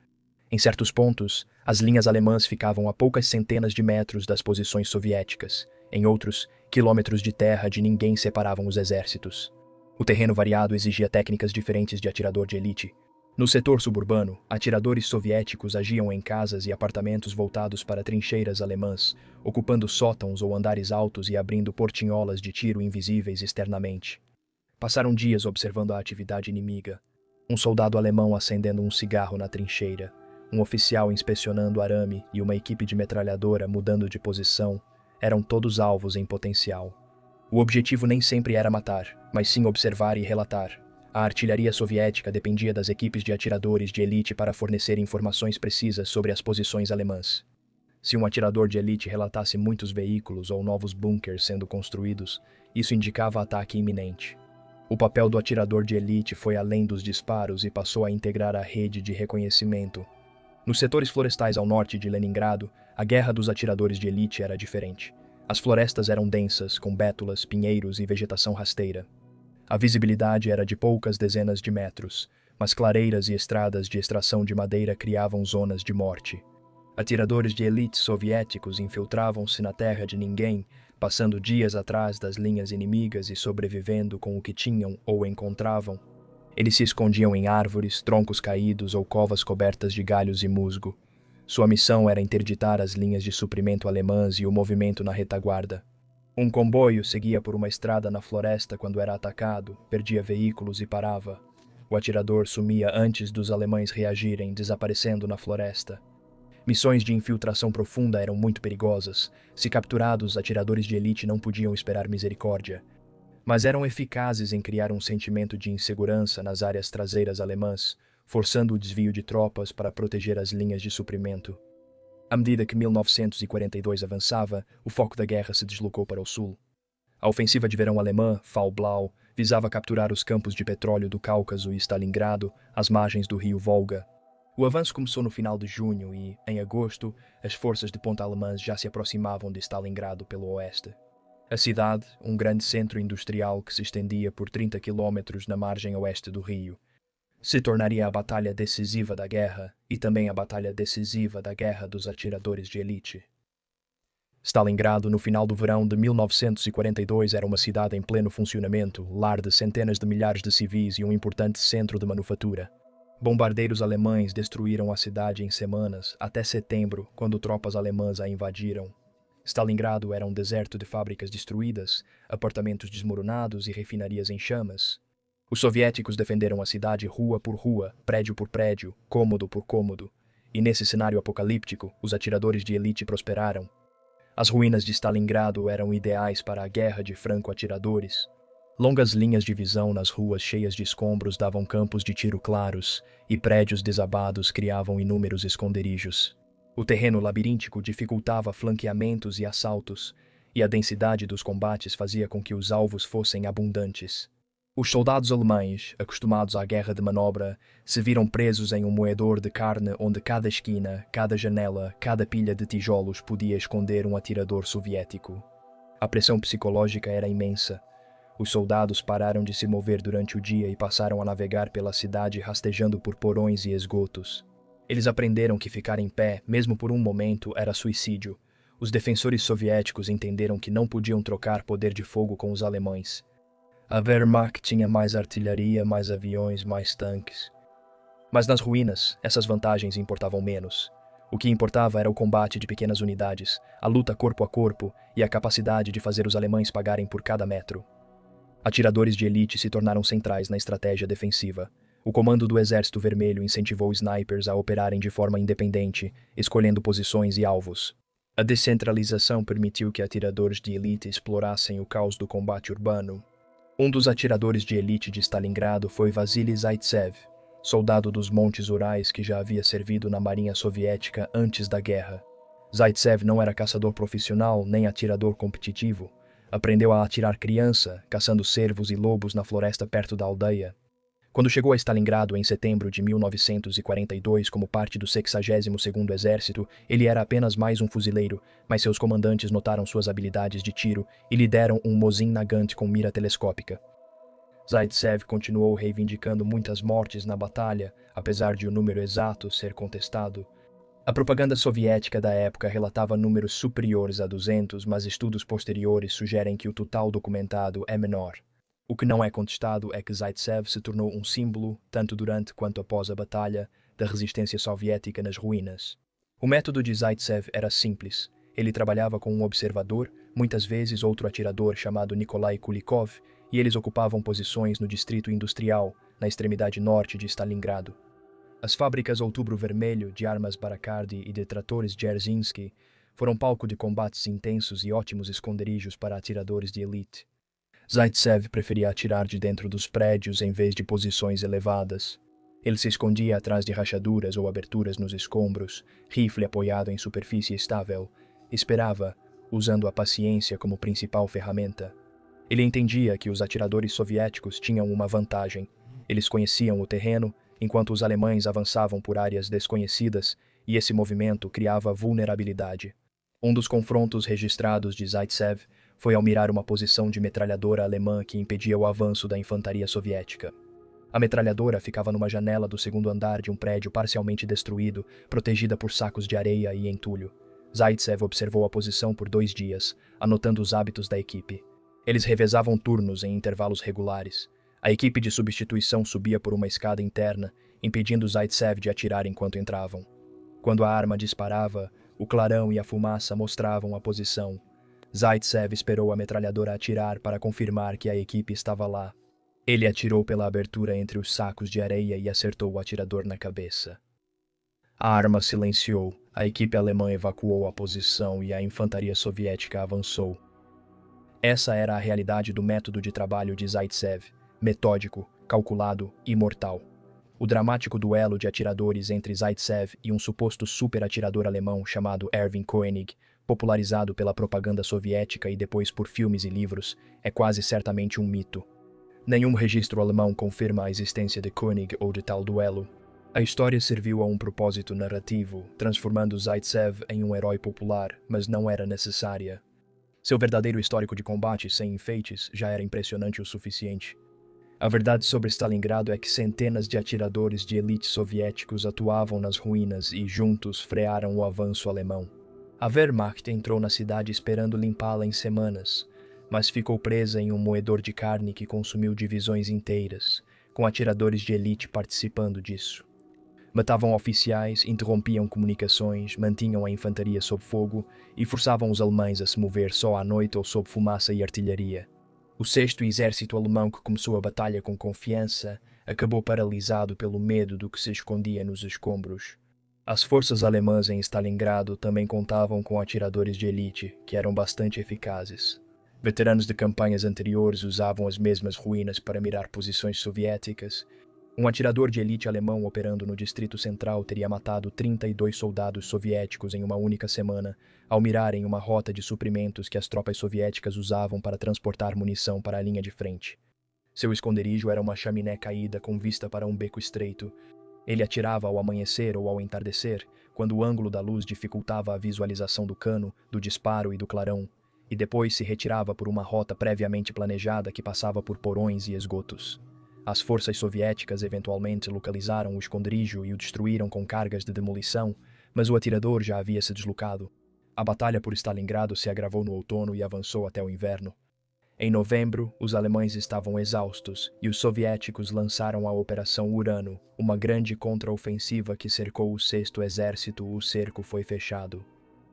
Em certos pontos, as linhas alemãs ficavam a poucas centenas de metros das posições soviéticas. Em outros, quilômetros de terra de ninguém separavam os exércitos. O terreno variado exigia técnicas diferentes de atirador de elite. No setor suburbano, atiradores soviéticos agiam em casas e apartamentos voltados para trincheiras alemãs, ocupando sótãos ou andares altos e abrindo portinholas de tiro invisíveis externamente. Passaram dias observando a atividade inimiga. Um soldado alemão acendendo um cigarro na trincheira, um oficial inspecionando arame e uma equipe de metralhadora mudando de posição, eram todos alvos em potencial. O objetivo nem sempre era matar, mas sim observar e relatar. A artilharia soviética dependia das equipes de atiradores de elite para fornecer informações precisas sobre as posições alemãs. Se um atirador de elite relatasse muitos veículos ou novos bunkers sendo construídos, isso indicava ataque iminente. O papel do atirador de elite foi além dos disparos e passou a integrar a rede de reconhecimento. Nos setores florestais ao norte de Leningrado, a guerra dos atiradores de elite era diferente. As florestas eram densas, com bétulas, pinheiros e vegetação rasteira. A visibilidade era de poucas dezenas de metros, mas clareiras e estradas de extração de madeira criavam zonas de morte. Atiradores de elite soviéticos infiltravam-se na terra de ninguém, passando dias atrás das linhas inimigas e sobrevivendo com o que tinham ou encontravam. Eles se escondiam em árvores, troncos caídos ou covas cobertas de galhos e musgo. Sua missão era interditar as linhas de suprimento alemãs e o movimento na retaguarda. Um comboio seguia por uma estrada na floresta quando era atacado, perdia veículos e parava. O atirador sumia antes dos alemães reagirem, desaparecendo na floresta. Missões de infiltração profunda eram muito perigosas. Se capturados, atiradores de elite não podiam esperar misericórdia. Mas eram eficazes em criar um sentimento de insegurança nas áreas traseiras alemãs, forçando o desvio de tropas para proteger as linhas de suprimento. À medida que 1942 avançava, o foco da guerra se deslocou para o sul. A ofensiva de verão alemã, Fall-Blau, visava capturar os campos de petróleo do Cáucaso e Stalingrado, às margens do rio Volga. O avanço começou no final de junho e, em agosto, as forças de ponta alemãs já se aproximavam de Stalingrado pelo oeste. A cidade, um grande centro industrial que se estendia por 30 quilômetros na margem oeste do rio, se tornaria a batalha decisiva da guerra e também a batalha decisiva da guerra dos atiradores de elite. Stalingrado, no final do verão de 1942, era uma cidade em pleno funcionamento, lar de centenas de milhares de civis e um importante centro de manufatura. Bombardeiros alemães destruíram a cidade em semanas, até setembro, quando tropas alemãs a invadiram. Stalingrado era um deserto de fábricas destruídas, apartamentos desmoronados e refinarias em chamas. Os soviéticos defenderam a cidade rua por rua, prédio por prédio, cômodo por cômodo. E nesse cenário apocalíptico, os atiradores de elite prosperaram. As ruínas de Stalingrado eram ideais para a guerra de franco-atiradores. Longas linhas de visão nas ruas cheias de escombros davam campos de tiro claros, e prédios desabados criavam inúmeros esconderijos. O terreno labiríntico dificultava flanqueamentos e assaltos, e a densidade dos combates fazia com que os alvos fossem abundantes. Os soldados alemães, acostumados à guerra de manobra, se viram presos em um moedor de carne onde cada esquina, cada janela, cada pilha de tijolos podia esconder um atirador soviético. A pressão psicológica era imensa. Os soldados pararam de se mover durante o dia e passaram a navegar pela cidade rastejando por porões e esgotos. Eles aprenderam que ficar em pé, mesmo por um momento, era suicídio. Os defensores soviéticos entenderam que não podiam trocar poder de fogo com os alemães. A Wehrmacht tinha mais artilharia, mais aviões, mais tanques. Mas nas ruínas, essas vantagens importavam menos. O que importava era o combate de pequenas unidades, a luta corpo a corpo e a capacidade de fazer os alemães pagarem por cada metro. Atiradores de elite se tornaram centrais na estratégia defensiva. O comando do Exército Vermelho incentivou snipers a operarem de forma independente, escolhendo posições e alvos. A descentralização permitiu que atiradores de elite explorassem o caos do combate urbano. Um dos atiradores de elite de Stalingrado foi Vasily Zaitsev, soldado dos Montes Urais que já havia servido na Marinha Soviética antes da guerra. Zaitsev não era caçador profissional nem atirador competitivo. Aprendeu a atirar criança, caçando cervos e lobos na floresta perto da aldeia. Quando chegou a Stalingrado em setembro de 1942 como parte do 62º Exército, ele era apenas mais um fuzileiro, mas seus comandantes notaram suas habilidades de tiro e lhe deram um Mosin Nagant com mira telescópica. Zaitsev continuou reivindicando muitas mortes na batalha, apesar de o número exato ser contestado. A propaganda soviética da época relatava números superiores a 200, mas estudos posteriores sugerem que o total documentado é menor. O que não é contestado é que Zaitsev se tornou um símbolo, tanto durante quanto após a batalha, da resistência soviética nas ruínas. O método de Zaitsev era simples. Ele trabalhava com um observador, muitas vezes outro atirador chamado Nikolai Kulikov, e eles ocupavam posições no distrito industrial, na extremidade norte de Stalingrado. As fábricas Outubro Vermelho, de armas Barakardy e de tratores Dzerzhinsky foram palco de combates intensos e ótimos esconderijos para atiradores de elite. Zaitsev preferia atirar de dentro dos prédios em vez de posições elevadas. Ele se escondia atrás de rachaduras ou aberturas nos escombros, rifle apoiado em superfície estável. Esperava, usando a paciência como principal ferramenta. Ele entendia que os atiradores soviéticos tinham uma vantagem. Eles conheciam o terreno, enquanto os alemães avançavam por áreas desconhecidas, e esse movimento criava vulnerabilidade. Um dos confrontos registrados de Zaitsev foi ao mirar uma posição de metralhadora alemã que impedia o avanço da infantaria soviética. A metralhadora ficava numa janela do segundo andar de um prédio parcialmente destruído, protegida por sacos de areia e entulho. Zaitsev observou a posição por 2 dias, anotando os hábitos da equipe. Eles revezavam turnos em intervalos regulares. A equipe de substituição subia por uma escada interna, impedindo Zaitsev de atirar enquanto entravam. Quando a arma disparava, o clarão e a fumaça mostravam a posição. Zaitsev esperou a metralhadora atirar para confirmar que a equipe estava lá. Ele atirou pela abertura entre os sacos de areia e acertou o atirador na cabeça. A arma silenciou, a equipe alemã evacuou a posição e a infantaria soviética avançou. Essa era a realidade do método de trabalho de Zaitsev, metódico, calculado e mortal. O dramático duelo de atiradores entre Zaitsev e um suposto super-atirador alemão chamado Erwin Koenig, popularizado pela propaganda soviética e depois por filmes e livros, é quase certamente um mito. Nenhum registro alemão confirma a existência de Koenig ou de tal duelo. A história serviu a um propósito narrativo, transformando Zaitsev em um herói popular, mas não era necessária. Seu verdadeiro histórico de combate sem enfeites já era impressionante o suficiente. A verdade sobre Stalingrado é que centenas de atiradores de elite soviéticos atuavam nas ruínas e juntos frearam o avanço alemão. A Wehrmacht entrou na cidade esperando limpá-la em semanas, mas ficou presa em um moedor de carne que consumiu divisões inteiras, com atiradores de elite participando disso. Matavam oficiais, interrompiam comunicações, mantinham a infantaria sob fogo e forçavam os alemães a se mover só à noite ou sob fumaça e artilharia. O 6º Exército Alemão, que começou a batalha com confiança, acabou paralisado pelo medo do que se escondia nos escombros. As forças alemãs em Stalingrado também contavam com atiradores de elite, que eram bastante eficazes. Veteranos de campanhas anteriores usavam as mesmas ruínas para mirar posições soviéticas. Um atirador de elite alemão operando no Distrito Central teria matado 32 soldados soviéticos em uma única semana, ao mirar em uma rota de suprimentos que as tropas soviéticas usavam para transportar munição para a linha de frente. Seu esconderijo era uma chaminé caída com vista para um beco estreito. Ele atirava ao amanhecer ou ao entardecer, quando o ângulo da luz dificultava a visualização do cano, do disparo e do clarão, e depois se retirava por uma rota previamente planejada que passava por porões e esgotos. As forças soviéticas eventualmente localizaram o esconderijo e o destruíram com cargas de demolição, mas o atirador já havia se deslocado. A batalha por Stalingrado se agravou no outono e avançou até o inverno. Em novembro, os alemães estavam exaustos e os soviéticos lançaram a Operação Urano, uma grande contraofensiva que cercou o 6º Exército. O cerco foi fechado.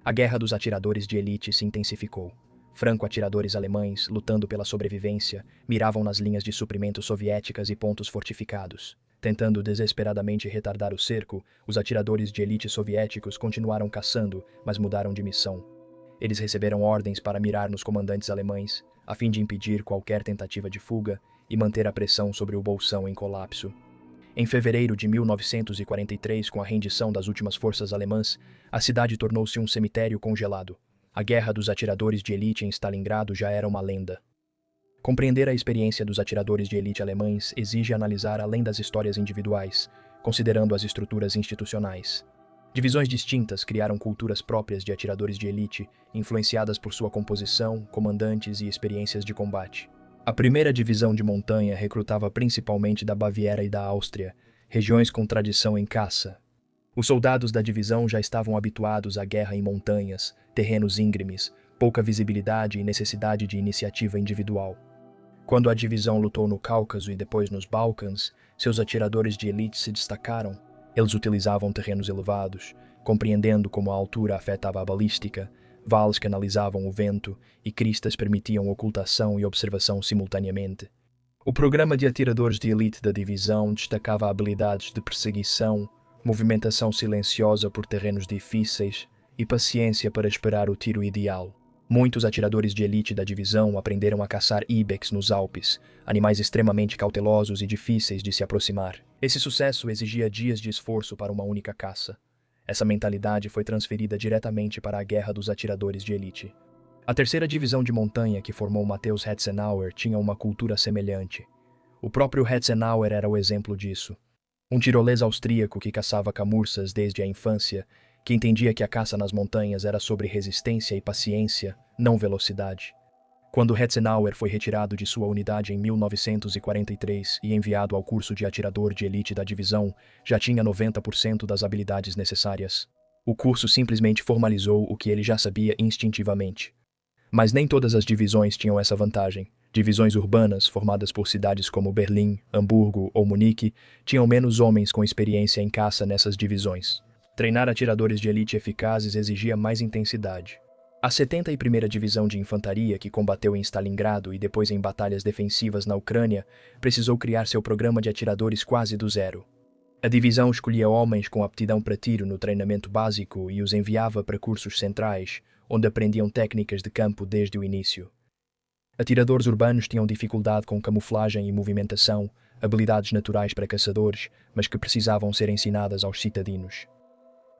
A guerra dos atiradores de elite se intensificou. Franco-atiradores alemães, lutando pela sobrevivência, miravam nas linhas de suprimentos soviéticas e pontos fortificados. Tentando desesperadamente retardar o cerco, os atiradores de elite soviéticos continuaram caçando, mas mudaram de missão. Eles receberam ordens para mirar nos comandantes alemães, a fim de impedir qualquer tentativa de fuga e manter a pressão sobre o bolsão em colapso. Em fevereiro de 1943, com a rendição das últimas forças alemãs, a cidade tornou-se um cemitério congelado. A guerra dos atiradores de elite em Stalingrado já era uma lenda. Compreender a experiência dos atiradores de elite alemães exige analisar além das histórias individuais, considerando as estruturas institucionais. Divisões distintas criaram culturas próprias de atiradores de elite, influenciadas por sua composição, comandantes e experiências de combate. A primeira divisão de montanha recrutava principalmente da Baviera e da Áustria, regiões com tradição em caça. Os soldados da divisão já estavam habituados à guerra em montanhas, terrenos íngremes, pouca visibilidade e necessidade de iniciativa individual. Quando a divisão lutou no Cáucaso e depois nos Balcãs, seus atiradores de elite se destacaram. Eles utilizavam terrenos elevados, compreendendo como a altura afetava a balística, vales canalizavam o vento e cristas permitiam ocultação e observação simultaneamente. O programa de atiradores de elite da divisão destacava habilidades de perseguição, movimentação silenciosa por terrenos difíceis e paciência para esperar o tiro ideal. Muitos atiradores de elite da divisão aprenderam a caçar ibex nos Alpes, animais extremamente cautelosos e difíceis de se aproximar. Esse sucesso exigia dias de esforço para uma única caça. Essa mentalidade foi transferida diretamente para a guerra dos atiradores de elite. A terceira divisão de montanha que formou Matheus Hetzenauer tinha uma cultura semelhante. O próprio Hetzenauer era o exemplo disso. Um tirolês austríaco que caçava camurças desde a infância, que entendia que a caça nas montanhas era sobre resistência e paciência, não velocidade. Quando Hetzenauer foi retirado de sua unidade em 1943 e enviado ao curso de atirador de elite da divisão, já tinha 90% das habilidades necessárias. O curso simplesmente formalizou o que ele já sabia instintivamente. Mas nem todas as divisões tinham essa vantagem. Divisões urbanas, formadas por cidades como Berlim, Hamburgo ou Munique, tinham menos homens com experiência em caça nessas divisões. Treinar atiradores de elite eficazes exigia mais intensidade. A 71ª Divisão de Infantaria, que combateu em Stalingrado e depois em batalhas defensivas na Ucrânia, precisou criar seu programa de atiradores quase do zero. A divisão escolhia homens com aptidão para tiro no treinamento básico e os enviava para cursos centrais, onde aprendiam técnicas de campo desde o início. Atiradores urbanos tinham dificuldade com camuflagem e movimentação, habilidades naturais para caçadores, mas que precisavam ser ensinadas aos citadinos.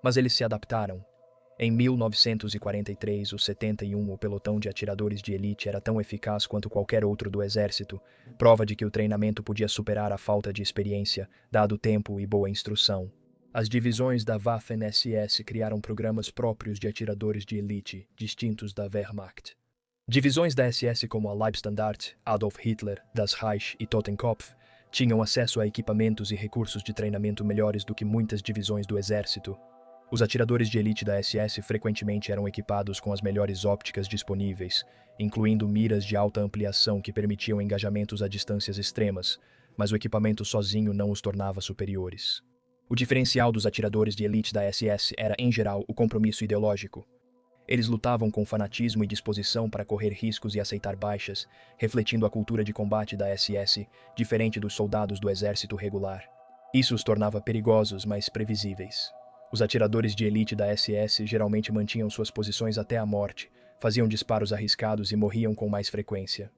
Mas eles se adaptaram. Em 1943, o 71, o pelotão de atiradores de elite, era tão eficaz quanto qualquer outro do exército, prova de que o treinamento podia superar a falta de experiência, dado tempo e boa instrução. As divisões da Waffen-SS criaram programas próprios de atiradores de elite, distintos da Wehrmacht. Divisões da SS como a Leibstandarte, Adolf Hitler, das Reich e Totenkopf tinham acesso a equipamentos e recursos de treinamento melhores do que muitas divisões do exército. Os atiradores de elite da SS frequentemente eram equipados com as melhores ópticas disponíveis, incluindo miras de alta ampliação que permitiam engajamentos a distâncias extremas, mas o equipamento sozinho não os tornava superiores. O diferencial dos atiradores de elite da SS era, em geral, o compromisso ideológico. Eles lutavam com fanatismo e disposição para correr riscos e aceitar baixas, refletindo a cultura de combate da SS, diferente dos soldados do exército regular. Isso os tornava perigosos, mas previsíveis. Os atiradores de elite da SS geralmente mantinham suas posições até a morte, faziam disparos arriscados e morriam com mais frequência.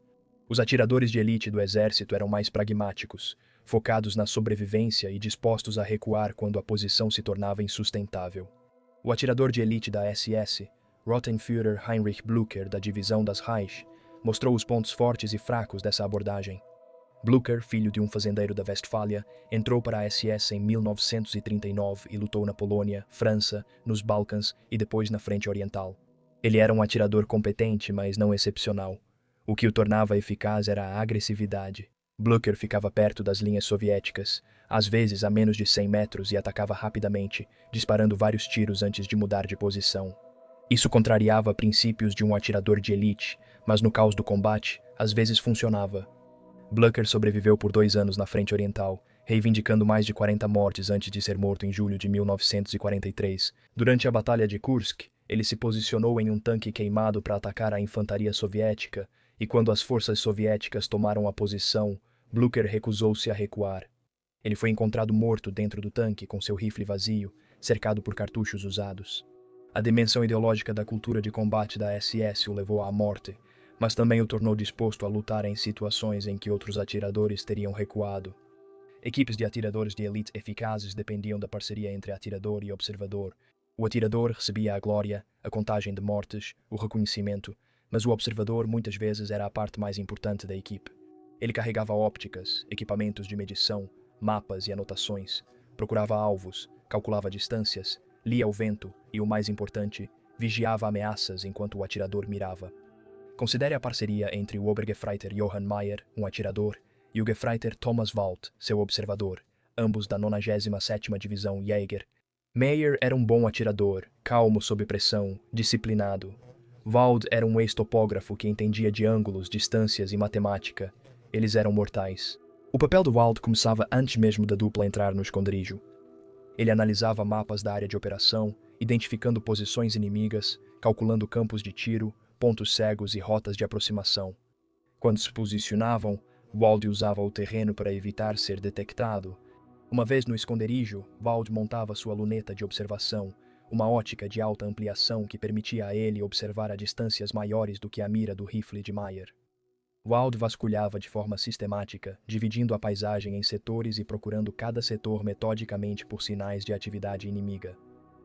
Os atiradores de elite do exército eram mais pragmáticos, focados na sobrevivência e dispostos a recuar quando a posição se tornava insustentável. O atirador de elite da SS, Rottenführer Heinrich Blücher, da divisão das Reich, mostrou os pontos fortes e fracos dessa abordagem. Blücher, filho de um fazendeiro da Westfália, entrou para a SS em 1939 e lutou na Polônia, França, nos Balcãs e depois na Frente Oriental. Ele era um atirador competente, mas não excepcional. O que o tornava eficaz era a agressividade. Blücher ficava perto das linhas soviéticas, às vezes a menos de 100 metros, e atacava rapidamente, disparando vários tiros antes de mudar de posição. Isso contrariava princípios de um atirador de elite, mas no caos do combate, às vezes funcionava. Blücher sobreviveu por 2 anos na Frente Oriental, reivindicando mais de 40 mortes antes de ser morto em julho de 1943. Durante a Batalha de Kursk, ele se posicionou em um tanque queimado para atacar a infantaria soviética, e quando as forças soviéticas tomaram a posição, Blücher recusou-se a recuar. Ele foi encontrado morto dentro do tanque com seu rifle vazio, cercado por cartuchos usados. A dimensão ideológica da cultura de combate da SS o levou à morte, mas também o tornou disposto a lutar em situações em que outros atiradores teriam recuado. Equipes de atiradores de elite eficazes dependiam da parceria entre atirador e observador. O atirador recebia a glória, a contagem de mortes, o reconhecimento, mas o observador muitas vezes era a parte mais importante da equipe. Ele carregava ópticas, equipamentos de medição, mapas e anotações, procurava alvos, calculava distâncias, lia o vento e, o mais importante, vigiava ameaças enquanto o atirador mirava. Considere a parceria entre o Obergefreiter Johann Mayer, um atirador, e o Gefreiter Thomas Wald, seu observador, ambos da 97ª Divisão Jäger. Mayer era um bom atirador, calmo sob pressão, disciplinado. Wald era um ex-topógrafo que entendia de ângulos, distâncias e matemática. Eles eram mortais. O papel do Wald começava antes mesmo da dupla entrar no esconderijo. Ele analisava mapas da área de operação, identificando posições inimigas, calculando campos de tiro, pontos cegos e rotas de aproximação. Quando se posicionavam, Wald usava o terreno para evitar ser detectado. Uma vez no esconderijo, Wald montava sua luneta de observação, uma ótica de alta ampliação que permitia a ele observar a distâncias maiores do que a mira do rifle de Mayer. Wald vasculhava de forma sistemática, dividindo a paisagem em setores e procurando cada setor metodicamente por sinais de atividade inimiga.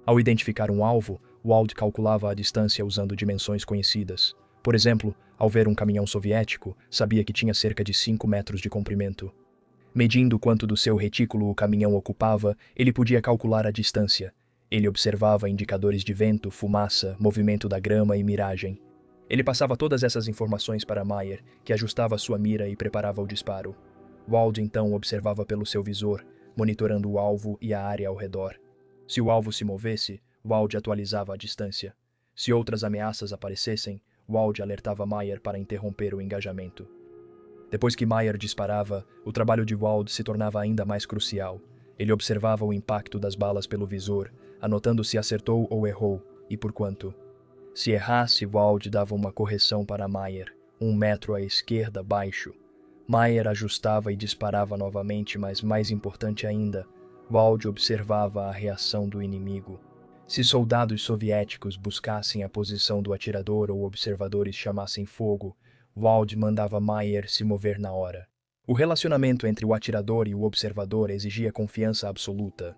Ao identificar um alvo, Wald calculava a distância usando dimensões conhecidas. Por exemplo, ao ver um caminhão soviético, sabia que tinha cerca de 5 metros de comprimento. Medindo quanto do seu retículo o caminhão ocupava, ele podia calcular a distância. Ele observava indicadores de vento, fumaça, movimento da grama e miragem. Ele passava todas essas informações para Meyer, que ajustava sua mira e preparava o disparo. Wald então observava pelo seu visor, monitorando o alvo e a área ao redor. Se o alvo se movesse, Wald atualizava a distância. Se outras ameaças aparecessem, Wald alertava Meyer para interromper o engajamento. Depois que Meyer disparava, o trabalho de Wald se tornava ainda mais crucial. Ele observava o impacto das balas pelo visor, anotando se acertou ou errou, e por quanto. Se errasse, Wald dava uma correção para Meyer, 1 metro à esquerda baixo. Meyer ajustava e disparava novamente, mas mais importante ainda, Wald observava a reação do inimigo. Se soldados soviéticos buscassem a posição do atirador ou observadores chamassem fogo, Wald mandava Meyer se mover na hora. O relacionamento entre o atirador e o observador exigia confiança absoluta.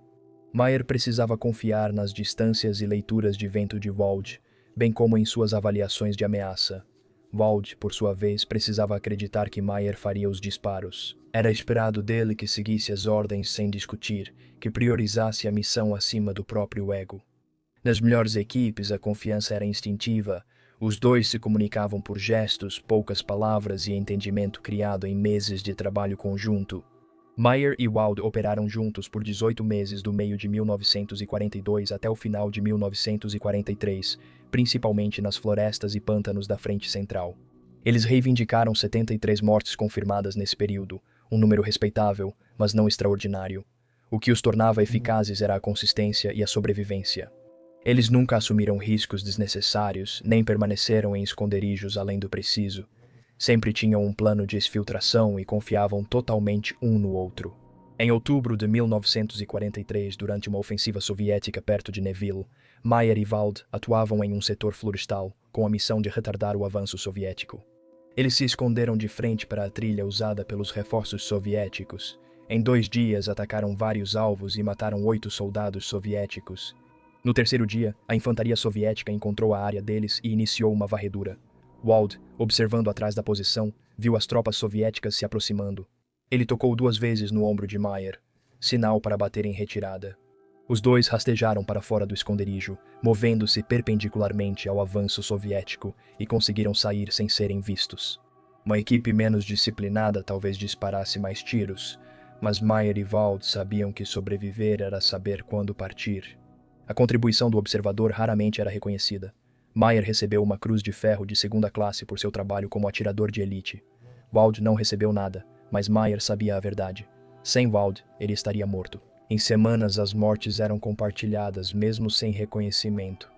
Meyer precisava confiar nas distâncias e leituras de vento de Wald, bem como em suas avaliações de ameaça. Wald, por sua vez, precisava acreditar que Meyer faria os disparos. Era esperado dele que seguisse as ordens sem discutir, que priorizasse a missão acima do próprio ego. Nas melhores equipes, a confiança era instintiva. Os dois se comunicavam por gestos, poucas palavras e entendimento criado em meses de trabalho conjunto. Meyer e Wald operaram juntos por 18 meses do meio de 1942 até o final de 1943, principalmente nas florestas e pântanos da Frente Central. Eles reivindicaram 73 mortes confirmadas nesse período, um número respeitável, mas não extraordinário. O que os tornava eficazes era a consistência e a sobrevivência. Eles nunca assumiram riscos desnecessários, nem permaneceram em esconderijos além do preciso. Sempre tinham um plano de exfiltração e confiavam totalmente um no outro. Em outubro de 1943, durante uma ofensiva soviética perto de Neville, Meyer e Wald atuavam em um setor florestal, com a missão de retardar o avanço soviético. Eles se esconderam de frente para a trilha usada pelos reforços soviéticos. Em 2 dias, atacaram vários alvos e mataram 8 soldados soviéticos. No terceiro dia, a infantaria soviética encontrou a área deles e iniciou uma varredura. Wald, observando atrás da posição, viu as tropas soviéticas se aproximando. Ele tocou 2 vezes no ombro de Meyer, sinal para bater em retirada. Os dois rastejaram para fora do esconderijo, movendo-se perpendicularmente ao avanço soviético e conseguiram sair sem serem vistos. Uma equipe menos disciplinada talvez disparasse mais tiros, mas Meyer e Wald sabiam que sobreviver era saber quando partir. A contribuição do observador raramente era reconhecida. Meyer recebeu uma Cruz de Ferro de 2ª classe por seu trabalho como atirador de elite. Wald não recebeu nada, mas Meyer sabia a verdade. Sem Wald, ele estaria morto. Em semanas, as mortes eram compartilhadas, mesmo sem reconhecimento.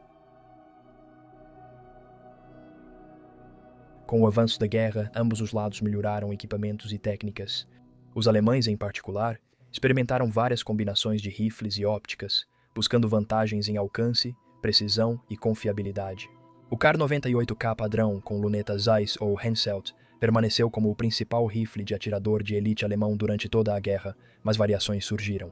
Com o avanço da guerra, ambos os lados melhoraram equipamentos e técnicas. Os alemães, em particular, experimentaram várias combinações de rifles e ópticas, buscando vantagens em alcance, precisão e confiabilidade. O Kar-98K padrão, com luneta Zeiss ou Henselt, permaneceu como o principal rifle de atirador de elite alemão durante toda a guerra, mas variações surgiram.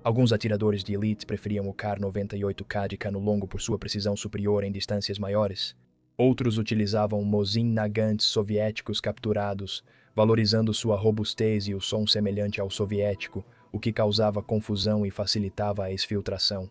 Alguns atiradores de elite preferiam o Kar-98K de cano longo por sua precisão superior em distâncias maiores. Outros utilizavam Mosin Nagants soviéticos capturados, valorizando sua robustez e o som semelhante ao soviético, o que causava confusão e facilitava a exfiltração.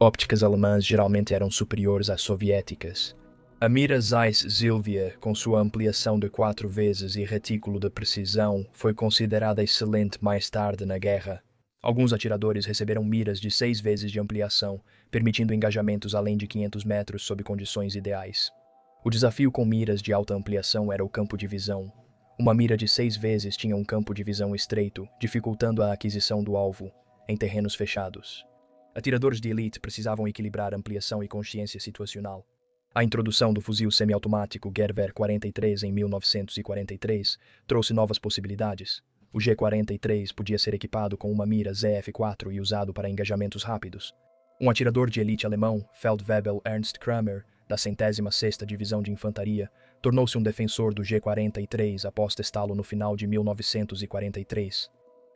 Ópticas alemãs geralmente eram superiores às soviéticas. A mira Zeiss Silvia, com sua ampliação de 4 vezes e retículo de precisão, foi considerada excelente mais tarde na guerra. Alguns atiradores receberam miras de 6 vezes de ampliação, permitindo engajamentos além de 500 metros sob condições ideais. O desafio com miras de alta ampliação era o campo de visão. Uma mira de 6 vezes tinha um campo de visão estreito, dificultando a aquisição do alvo, em terrenos fechados. Atiradores de elite precisavam equilibrar ampliação e consciência situacional. A introdução do fuzil semiautomático Gerber 43 em 1943 trouxe novas possibilidades. O G43 podia ser equipado com uma mira ZF4 e usado para engajamentos rápidos. Um atirador de elite alemão, Feldwebel Ernst Kramer, da 106ª Divisão de Infantaria, tornou-se um defensor do G43 após testá-lo no final de 1943.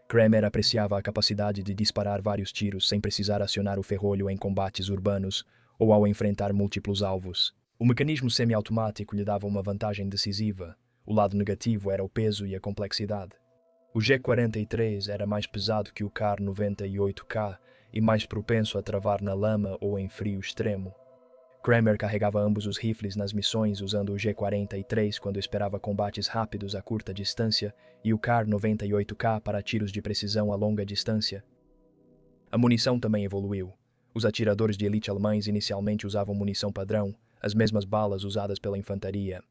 Kramer apreciava a capacidade de disparar vários tiros sem precisar acionar o ferrolho em combates urbanos ou ao enfrentar múltiplos alvos. O mecanismo semiautomático lhe dava uma vantagem decisiva. O lado negativo era o peso e a complexidade. O G43 era mais pesado que o Kar-98K e mais propenso a travar na lama ou em frio extremo. Kramer carregava ambos os rifles nas missões usando o G-43 quando esperava combates rápidos a curta distância e o Kar-98K para tiros de precisão a longa distância. A munição também evoluiu. Os atiradores de elite alemães inicialmente usavam munição padrão, as mesmas balas usadas pela infantaria.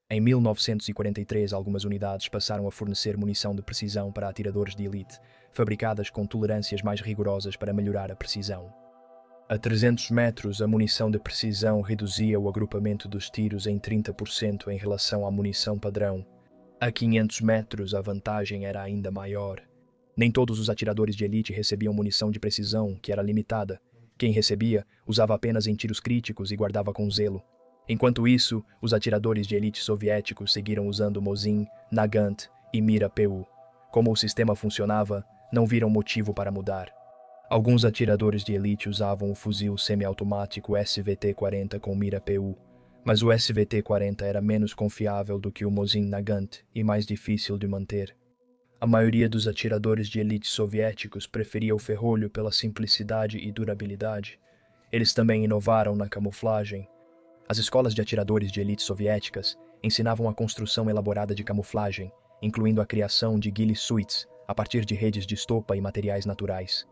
Em 1943, algumas unidades passaram a fornecer munição de precisão para atiradores de elite, fabricadas com tolerâncias mais rigorosas para melhorar a precisão. A 300 metros, a munição de precisão reduzia o agrupamento dos tiros em 30% em relação à munição padrão. A 500 metros, a vantagem era ainda maior. Nem todos os atiradores de elite recebiam munição de precisão, que era limitada. Quem recebia, usava apenas em tiros críticos e guardava com zelo. Enquanto isso, os atiradores de elite soviéticos seguiram usando Mosin, Nagant e Mira PU. Como o sistema funcionava, não viram motivo para mudar. Alguns atiradores de elite usavam o fuzil semiautomático SVT-40 com mira PU, mas o SVT-40 era menos confiável do que o Mosin Nagant e mais difícil de manter. A maioria dos atiradores de elite soviéticos preferia o ferrolho pela simplicidade e durabilidade. Eles também inovaram na camuflagem. As escolas de atiradores de elite soviéticas ensinavam a construção elaborada de camuflagem, incluindo a criação de ghillie suits a partir de redes de estopa e materiais naturais.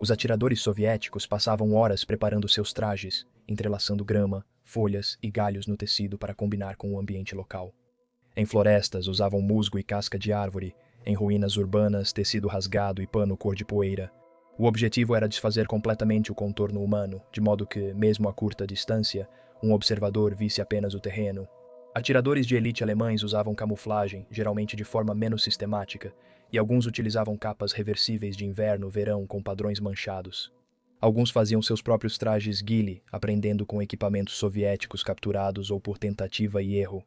Os atiradores soviéticos passavam horas preparando seus trajes, entrelaçando grama, folhas e galhos no tecido para combinar com o ambiente local. Em florestas, usavam musgo e casca de árvore, em ruínas urbanas, tecido rasgado e pano cor de poeira. O objetivo era desfazer completamente o contorno humano, de modo que, mesmo a curta distância, um observador visse apenas o terreno. Atiradores de elite alemães usavam camuflagem, geralmente de forma menos sistemática, e alguns utilizavam capas reversíveis de inverno-verão com padrões manchados. Alguns faziam seus próprios trajes ghillie, aprendendo com equipamentos soviéticos capturados ou por tentativa e erro.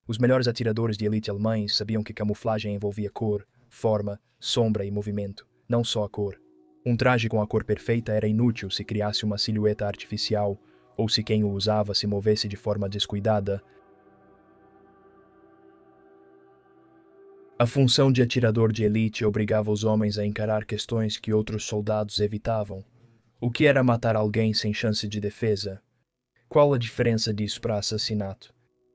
Os melhores atiradores de elite alemães sabiam que camuflagem envolvia cor, forma, sombra e movimento, não só a cor. Um traje com a cor perfeita era inútil se criasse uma silhueta artificial ou se quem o usava se movesse de forma descuidada. A função de atirador de elite obrigava os homens a encarar questões que outros soldados evitavam. O que era matar alguém sem chance de defesa? Qual a diferença disso para assassinato?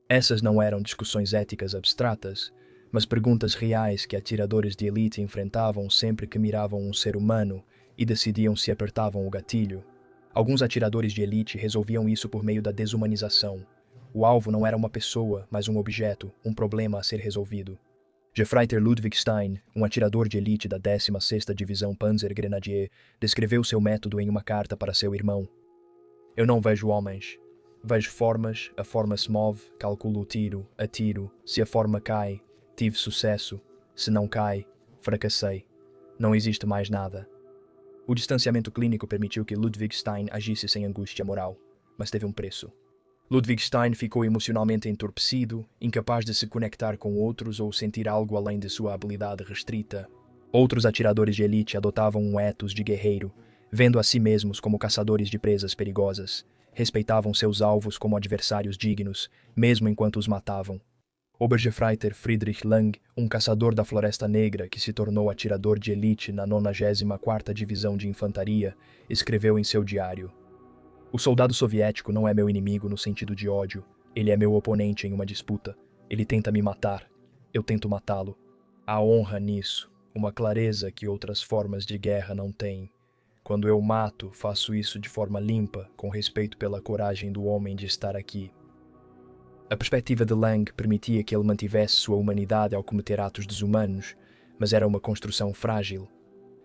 Essas não eram discussões éticas abstratas, mas perguntas reais que atiradores de elite enfrentavam sempre que miravam um ser humano e decidiam se apertavam o gatilho. Alguns atiradores de elite resolviam isso por meio da desumanização. O alvo não era uma pessoa, mas um objeto, um problema a ser resolvido. Gefreiter Ludwig Stein, um atirador de elite da 16ª Divisão Panzer Grenadier, descreveu seu método em uma carta para seu irmão. Eu não vejo homens. Vejo formas, a forma se move, calculo o tiro, atiro, se a forma cai, tive sucesso, se não cai, fracassei. Não existe mais nada. O distanciamento clínico permitiu que Ludwig Stein agisse sem angústia moral, mas teve um preço. Ludwig Stein ficou emocionalmente entorpecido, incapaz de se conectar com outros ou sentir algo além de sua habilidade restrita. Outros atiradores de elite adotavam um ethos de guerreiro, vendo a si mesmos como caçadores de presas perigosas. Respeitavam seus alvos como adversários dignos, mesmo enquanto os matavam. Obergefreiter Friedrich Lang, um caçador da Floresta Negra que se tornou atirador de elite na 94ª Divisão de Infantaria, escreveu em seu diário: "O soldado soviético não é meu inimigo no sentido de ódio. Ele é meu oponente em uma disputa. Ele tenta me matar. Eu tento matá-lo. Há honra nisso, uma clareza que outras formas de guerra não têm. Quando eu mato, faço isso de forma limpa, com respeito pela coragem do homem de estar aqui." A perspectiva de Lang permitia que ele mantivesse sua humanidade ao cometer atos desumanos, mas era uma construção frágil.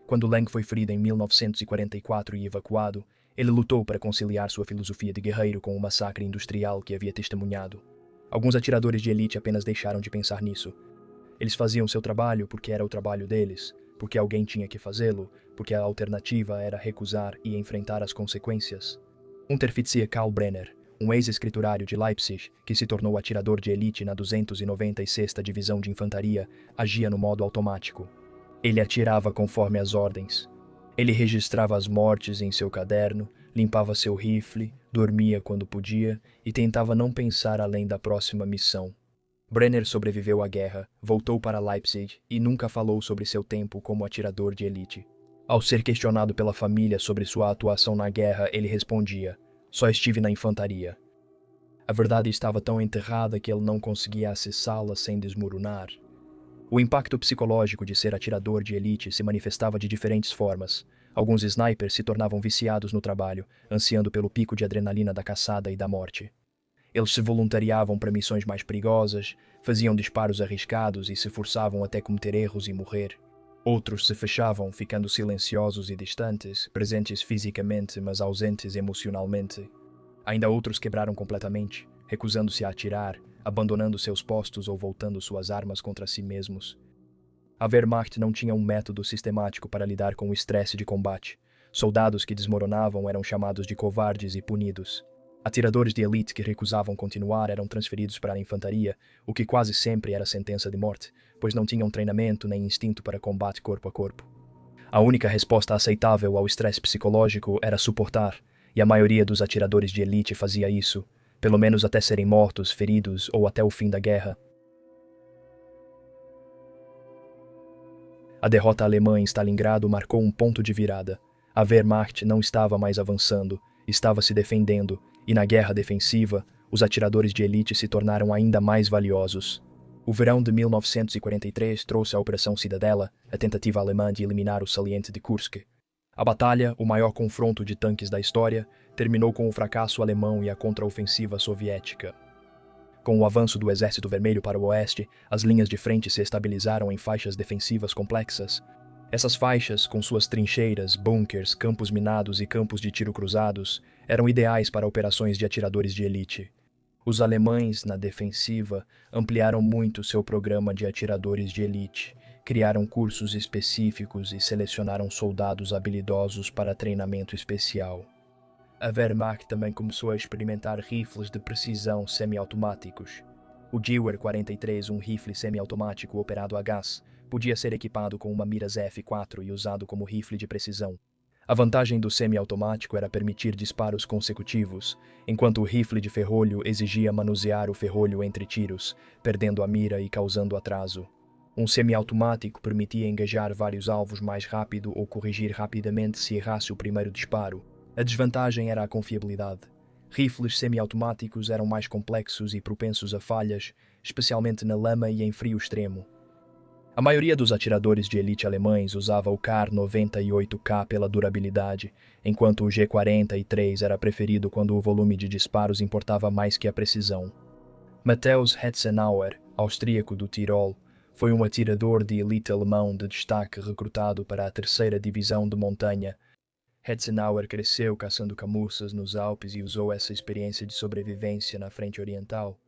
Quando Lang foi ferido em 1944 e evacuado, ele lutou para conciliar sua filosofia de guerreiro com o massacre industrial que havia testemunhado. Alguns atiradores de elite apenas deixaram de pensar nisso. Eles faziam seu trabalho porque era o trabalho deles, porque alguém tinha que fazê-lo, porque a alternativa era recusar e enfrentar as consequências. Unteroffizier Karl Brenner, um ex-escriturário de Leipzig que se tornou atirador de elite na 296ª Divisão de Infantaria, agia no modo automático. Ele atirava conforme as ordens. Ele registrava as mortes em seu caderno, limpava seu rifle, dormia quando podia e tentava não pensar além da próxima missão. Brenner sobreviveu à guerra, voltou para Leipzig e nunca falou sobre seu tempo como atirador de elite. Ao ser questionado pela família sobre sua atuação na guerra, ele respondia: "Só estive na infantaria." A verdade estava tão enterrada que ele não conseguia acessá-la sem desmoronar. O impacto psicológico de ser atirador de elite se manifestava de diferentes formas. Alguns snipers se tornavam viciados no trabalho, ansiando pelo pico de adrenalina da caçada e da morte. Eles se voluntariavam para missões mais perigosas, faziam disparos arriscados e se forçavam até cometer erros e morrer. Outros se fechavam, ficando silenciosos e distantes, presentes fisicamente, mas ausentes emocionalmente. Ainda outros quebraram completamente, recusando-se a atirar, abandonando seus postos ou voltando suas armas contra si mesmos. A Wehrmacht não tinha um método sistemático para lidar com o estresse de combate. Soldados que desmoronavam eram chamados de covardes e punidos. Atiradores de elite que recusavam continuar eram transferidos para a infantaria, o que quase sempre era sentença de morte, pois não tinham treinamento nem instinto para combate corpo a corpo. A única resposta aceitável ao estresse psicológico era suportar, e a maioria dos atiradores de elite fazia isso, pelo menos até serem mortos, feridos ou até o fim da guerra. A derrota alemã em Stalingrado marcou um ponto de virada. A Wehrmacht não estava mais avançando, estava se defendendo, e na guerra defensiva, os atiradores de elite se tornaram ainda mais valiosos. O verão de 1943 trouxe a Operação Cidadela, a tentativa alemã de eliminar o saliente de Kursk. A batalha, o maior confronto de tanques da história, terminou com o fracasso alemão e a contraofensiva soviética. Com o avanço do Exército Vermelho para o oeste, as linhas de frente se estabilizaram em faixas defensivas complexas. Essas faixas, com suas trincheiras, bunkers, campos minados e campos de tiro cruzados, eram ideais para operações de atiradores de elite. Os alemães, na defensiva, ampliaram muito seu programa de atiradores de elite, criaram cursos específicos e selecionaram soldados habilidosos para treinamento especial. A Wehrmacht também começou a experimentar rifles de precisão semiautomáticos. O Gewehr 43, um rifle semiautomático operado a gás, podia ser equipado com uma mira F4 e usado como rifle de precisão. A vantagem do semiautomático era permitir disparos consecutivos, enquanto o rifle de ferrolho exigia manusear o ferrolho entre tiros, perdendo a mira e causando atraso. Um semiautomático permitia engajar vários alvos mais rápido ou corrigir rapidamente se errasse o primeiro disparo. A desvantagem era a confiabilidade. Rifles semiautomáticos eram mais complexos e propensos a falhas, especialmente na lama e em frio extremo. A maioria dos atiradores de elite alemães usava o Kar 98K pela durabilidade, enquanto o G43 era preferido quando o volume de disparos importava mais que a precisão. Matthäus Hetzenauer, austríaco do Tirol, foi um atirador de elite alemão de destaque recrutado para a 3ª Divisão de Montanha. Hetzenauer cresceu caçando camuças nos Alpes e usou essa experiência de sobrevivência na frente oriental.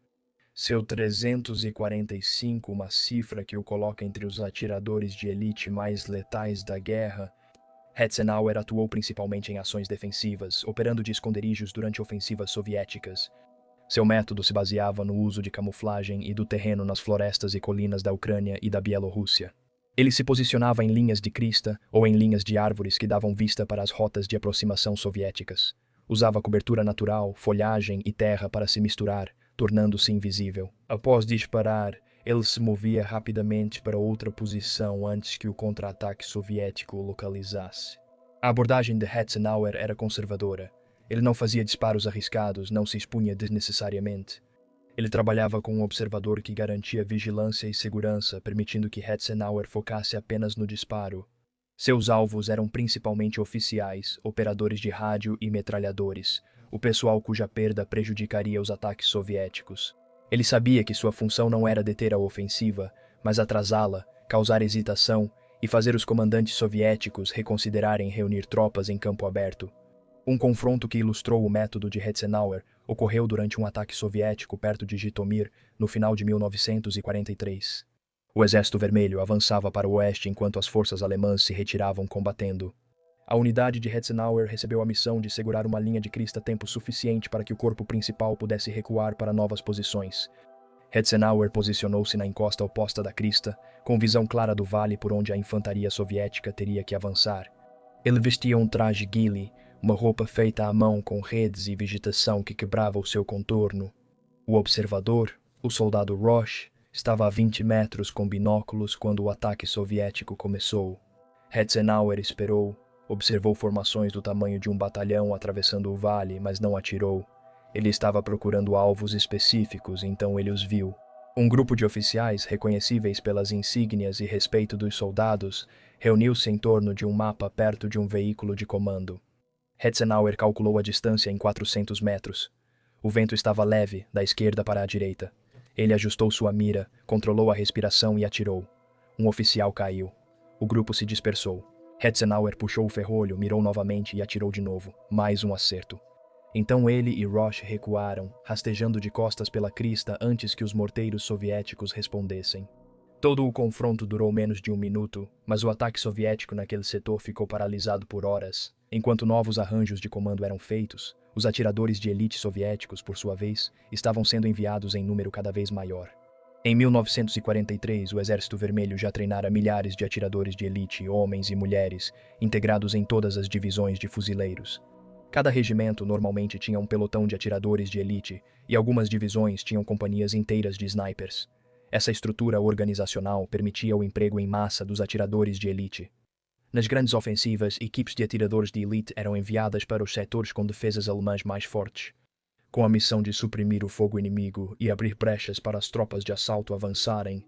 Seu 345, uma cifra que o coloca entre os atiradores de elite mais letais da guerra. Hetzenauer atuou principalmente em ações defensivas, operando de esconderijos durante ofensivas soviéticas. Seu método se baseava no uso de camuflagem e do terreno nas florestas e colinas da Ucrânia e da Bielorrússia. Ele se posicionava em linhas de crista ou em linhas de árvores que davam vista para as rotas de aproximação soviéticas. Usava cobertura natural, folhagem e terra para se misturar, tornando-se invisível. Após disparar, ele se movia rapidamente para outra posição antes que o contra-ataque soviético o localizasse. A abordagem de Hetzenauer era conservadora. Ele não fazia disparos arriscados, não se expunha desnecessariamente. Ele trabalhava com um observador que garantia vigilância e segurança, permitindo que Hetzenauer focasse apenas no disparo. Seus alvos eram principalmente oficiais, operadores de rádio e metralhadores, o pessoal cuja perda prejudicaria os ataques soviéticos. Ele sabia que sua função não era deter a ofensiva, mas atrasá-la, causar hesitação e fazer os comandantes soviéticos reconsiderarem reunir tropas em campo aberto. Um confronto que ilustrou o método de Hetzenauer ocorreu durante um ataque soviético perto de Jitomir, no final de 1943. O Exército Vermelho avançava para o oeste enquanto as forças alemãs se retiravam combatendo. A unidade de Hetzenauer recebeu a missão de segurar uma linha de crista tempo suficiente para que o corpo principal pudesse recuar para novas posições. Hetzenauer posicionou-se na encosta oposta da crista, com visão clara do vale por onde a infantaria soviética teria que avançar. Ele vestia um traje ghillie, uma roupa feita à mão com redes e vegetação que quebrava o seu contorno. O observador, o soldado Roche, estava a 20 metros com binóculos quando o ataque soviético começou. Hetzenauer esperou, observou formações do tamanho de um batalhão atravessando o vale, mas não atirou. Ele estava procurando alvos específicos, então ele os viu. Um grupo de oficiais, reconhecíveis pelas insígnias e respeito dos soldados, reuniu-se em torno de um mapa perto de um veículo de comando. Hetzenauer calculou a distância em 400 metros. O vento estava leve, da esquerda para a direita. Ele ajustou sua mira, controlou a respiração e atirou. Um oficial caiu. O grupo se dispersou. Hetzenauer puxou o ferrolho, mirou novamente e atirou de novo. Mais um acerto. Então ele e Roche recuaram, rastejando de costas pela crista antes que os morteiros soviéticos respondessem. Todo o confronto durou menos de 1 minuto, mas o ataque soviético naquele setor ficou paralisado por horas. Enquanto novos arranjos de comando eram feitos, os atiradores de elite soviéticos, por sua vez, estavam sendo enviados em número cada vez maior. Em 1943, o Exército Vermelho já treinara milhares de atiradores de elite, homens e mulheres, integrados em todas as divisões de fuzileiros. Cada regimento normalmente tinha um pelotão de atiradores de elite, e algumas divisões tinham companhias inteiras de snipers. Essa estrutura organizacional permitia o emprego em massa dos atiradores de elite. Nas grandes ofensivas, equipes de atiradores de elite eram enviadas para os setores com defesas alemãs mais fortes, com a missão de suprimir o fogo inimigo e abrir brechas para as tropas de assalto avançarem.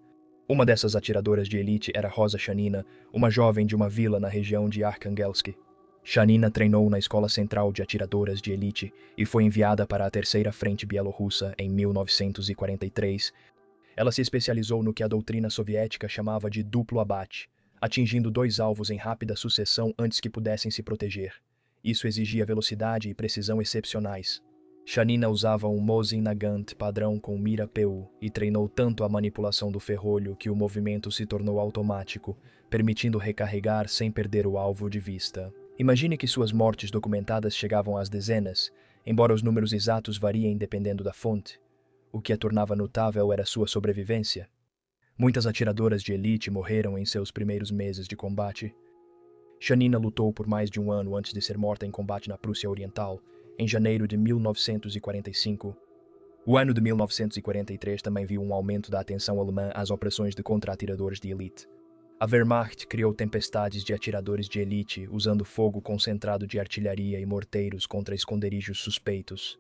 Uma dessas atiradoras de elite era Rosa Shanina, uma jovem de uma vila na região de Arkhangelsk. Shanina treinou na Escola Central de Atiradoras de Elite e foi enviada para a Terceira Frente Bielorrussa em 1943. Ela se especializou no que a doutrina soviética chamava de duplo abate, atingindo 2 alvos em rápida sucessão antes que pudessem se proteger. Isso exigia velocidade e precisão excepcionais. Shanina usava um Mosin Nagant padrão com mira PU e treinou tanto a manipulação do ferrolho que o movimento se tornou automático, permitindo recarregar sem perder o alvo de vista. Imagine que suas mortes documentadas chegavam às dezenas, embora os números exatos variem dependendo da fonte. O que a tornava notável era sua sobrevivência. Muitas atiradoras de elite morreram em seus primeiros meses de combate. Shanina lutou por mais de 1 ano antes de ser morta em combate na Prússia Oriental, em janeiro de 1945. O ano de 1943 também viu um aumento da atenção alemã às operações de contra-atiradores de elite. A Wehrmacht criou tempestades de atiradores de elite, usando fogo concentrado de artilharia e morteiros contra esconderijos suspeitos.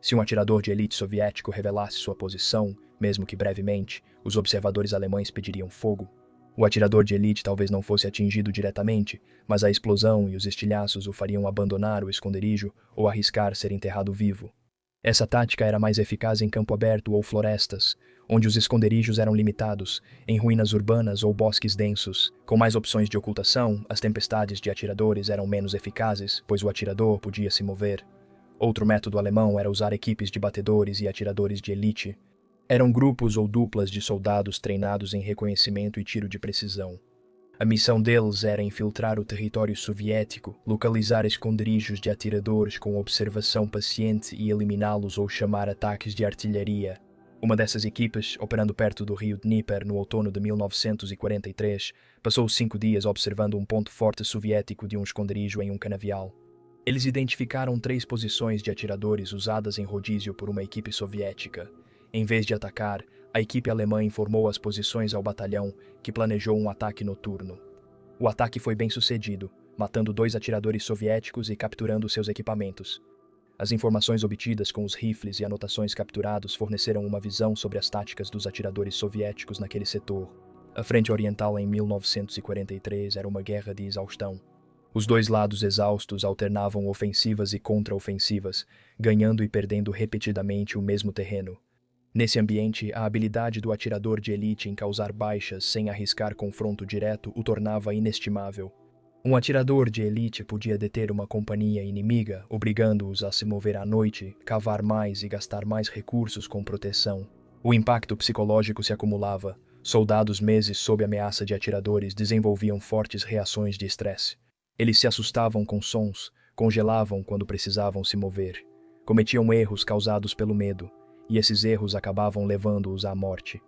Se um atirador de elite soviético revelasse sua posição, mesmo que brevemente, os observadores alemães pediriam fogo. O atirador de elite talvez não fosse atingido diretamente, mas a explosão e os estilhaços o fariam abandonar o esconderijo ou arriscar ser enterrado vivo. Essa tática era mais eficaz em campo aberto ou florestas, onde os esconderijos eram limitados, em ruínas urbanas ou bosques densos. Com mais opções de ocultação, as tempestades de atiradores eram menos eficazes, pois o atirador podia se mover. Outro método alemão era usar equipes de batedores e atiradores de elite. Eram grupos ou duplas de soldados treinados em reconhecimento e tiro de precisão. A missão deles era infiltrar o território soviético, localizar esconderijos de atiradores com observação paciente e eliminá-los ou chamar ataques de artilharia. Uma dessas equipes, operando perto do rio Dnieper no outono de 1943, passou 5 dias observando um ponto forte soviético de um esconderijo em um canavial. Eles identificaram 3 posições de atiradores usadas em rodízio por uma equipe soviética. Em vez de atacar, a equipe alemã informou as posições ao batalhão, que planejou um ataque noturno. O ataque foi bem sucedido, matando 2 atiradores soviéticos e capturando seus equipamentos. As informações obtidas com os rifles e anotações capturados forneceram uma visão sobre as táticas dos atiradores soviéticos naquele setor. A Frente Oriental em 1943 era uma guerra de exaustão. Os 2 lados exaustos alternavam ofensivas e contra-ofensivas, ganhando e perdendo repetidamente o mesmo terreno. Nesse ambiente, a habilidade do atirador de elite em causar baixas sem arriscar confronto direto o tornava inestimável. Um atirador de elite podia deter uma companhia inimiga, obrigando-os a se mover à noite, cavar mais e gastar mais recursos com proteção. O impacto psicológico se acumulava. Soldados meses sob ameaça de atiradores desenvolviam fortes reações de estresse. Eles se assustavam com sons, congelavam quando precisavam se mover. Cometiam erros causados pelo medo, e esses erros acabavam levando-os à morte.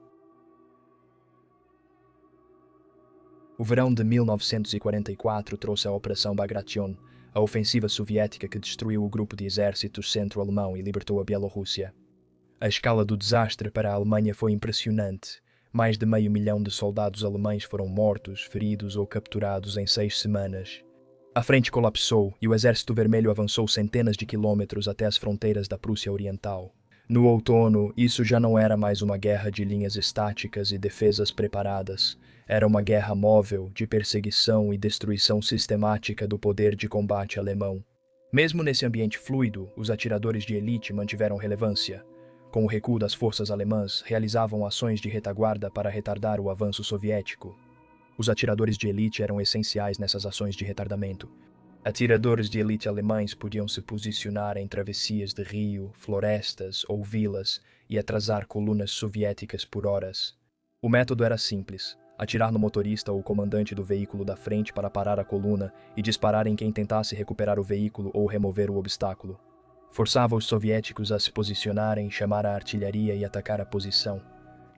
O verão de 1944 trouxe a Operação Bagration, a ofensiva soviética que destruiu o grupo de exércitos centro-alemão e libertou a Bielorrússia. A escala do desastre para a Alemanha foi impressionante, Mais de meio milhão de soldados alemães foram mortos, feridos ou capturados em 6 semanas. A frente colapsou e o Exército Vermelho avançou centenas de quilômetros até as fronteiras da Prússia Oriental. No outono, isso já não era mais uma guerra de linhas estáticas e defesas preparadas. Era uma guerra móvel, de perseguição e destruição sistemática do poder de combate alemão. Mesmo nesse ambiente fluido, os atiradores de elite mantiveram relevância. Com o recuo das forças alemãs, realizavam ações de retaguarda para retardar o avanço soviético. Os atiradores de elite eram essenciais nessas ações de retardamento. Atiradores de elite alemães podiam se posicionar em travessias de rio, florestas ou vilas e atrasar colunas soviéticas por horas. O método era simples: atirar no motorista ou comandante do veículo da frente para parar a coluna e disparar em quem tentasse recuperar o veículo ou remover o obstáculo. Forçava os soviéticos a se posicionarem, chamar a artilharia e atacar a posição.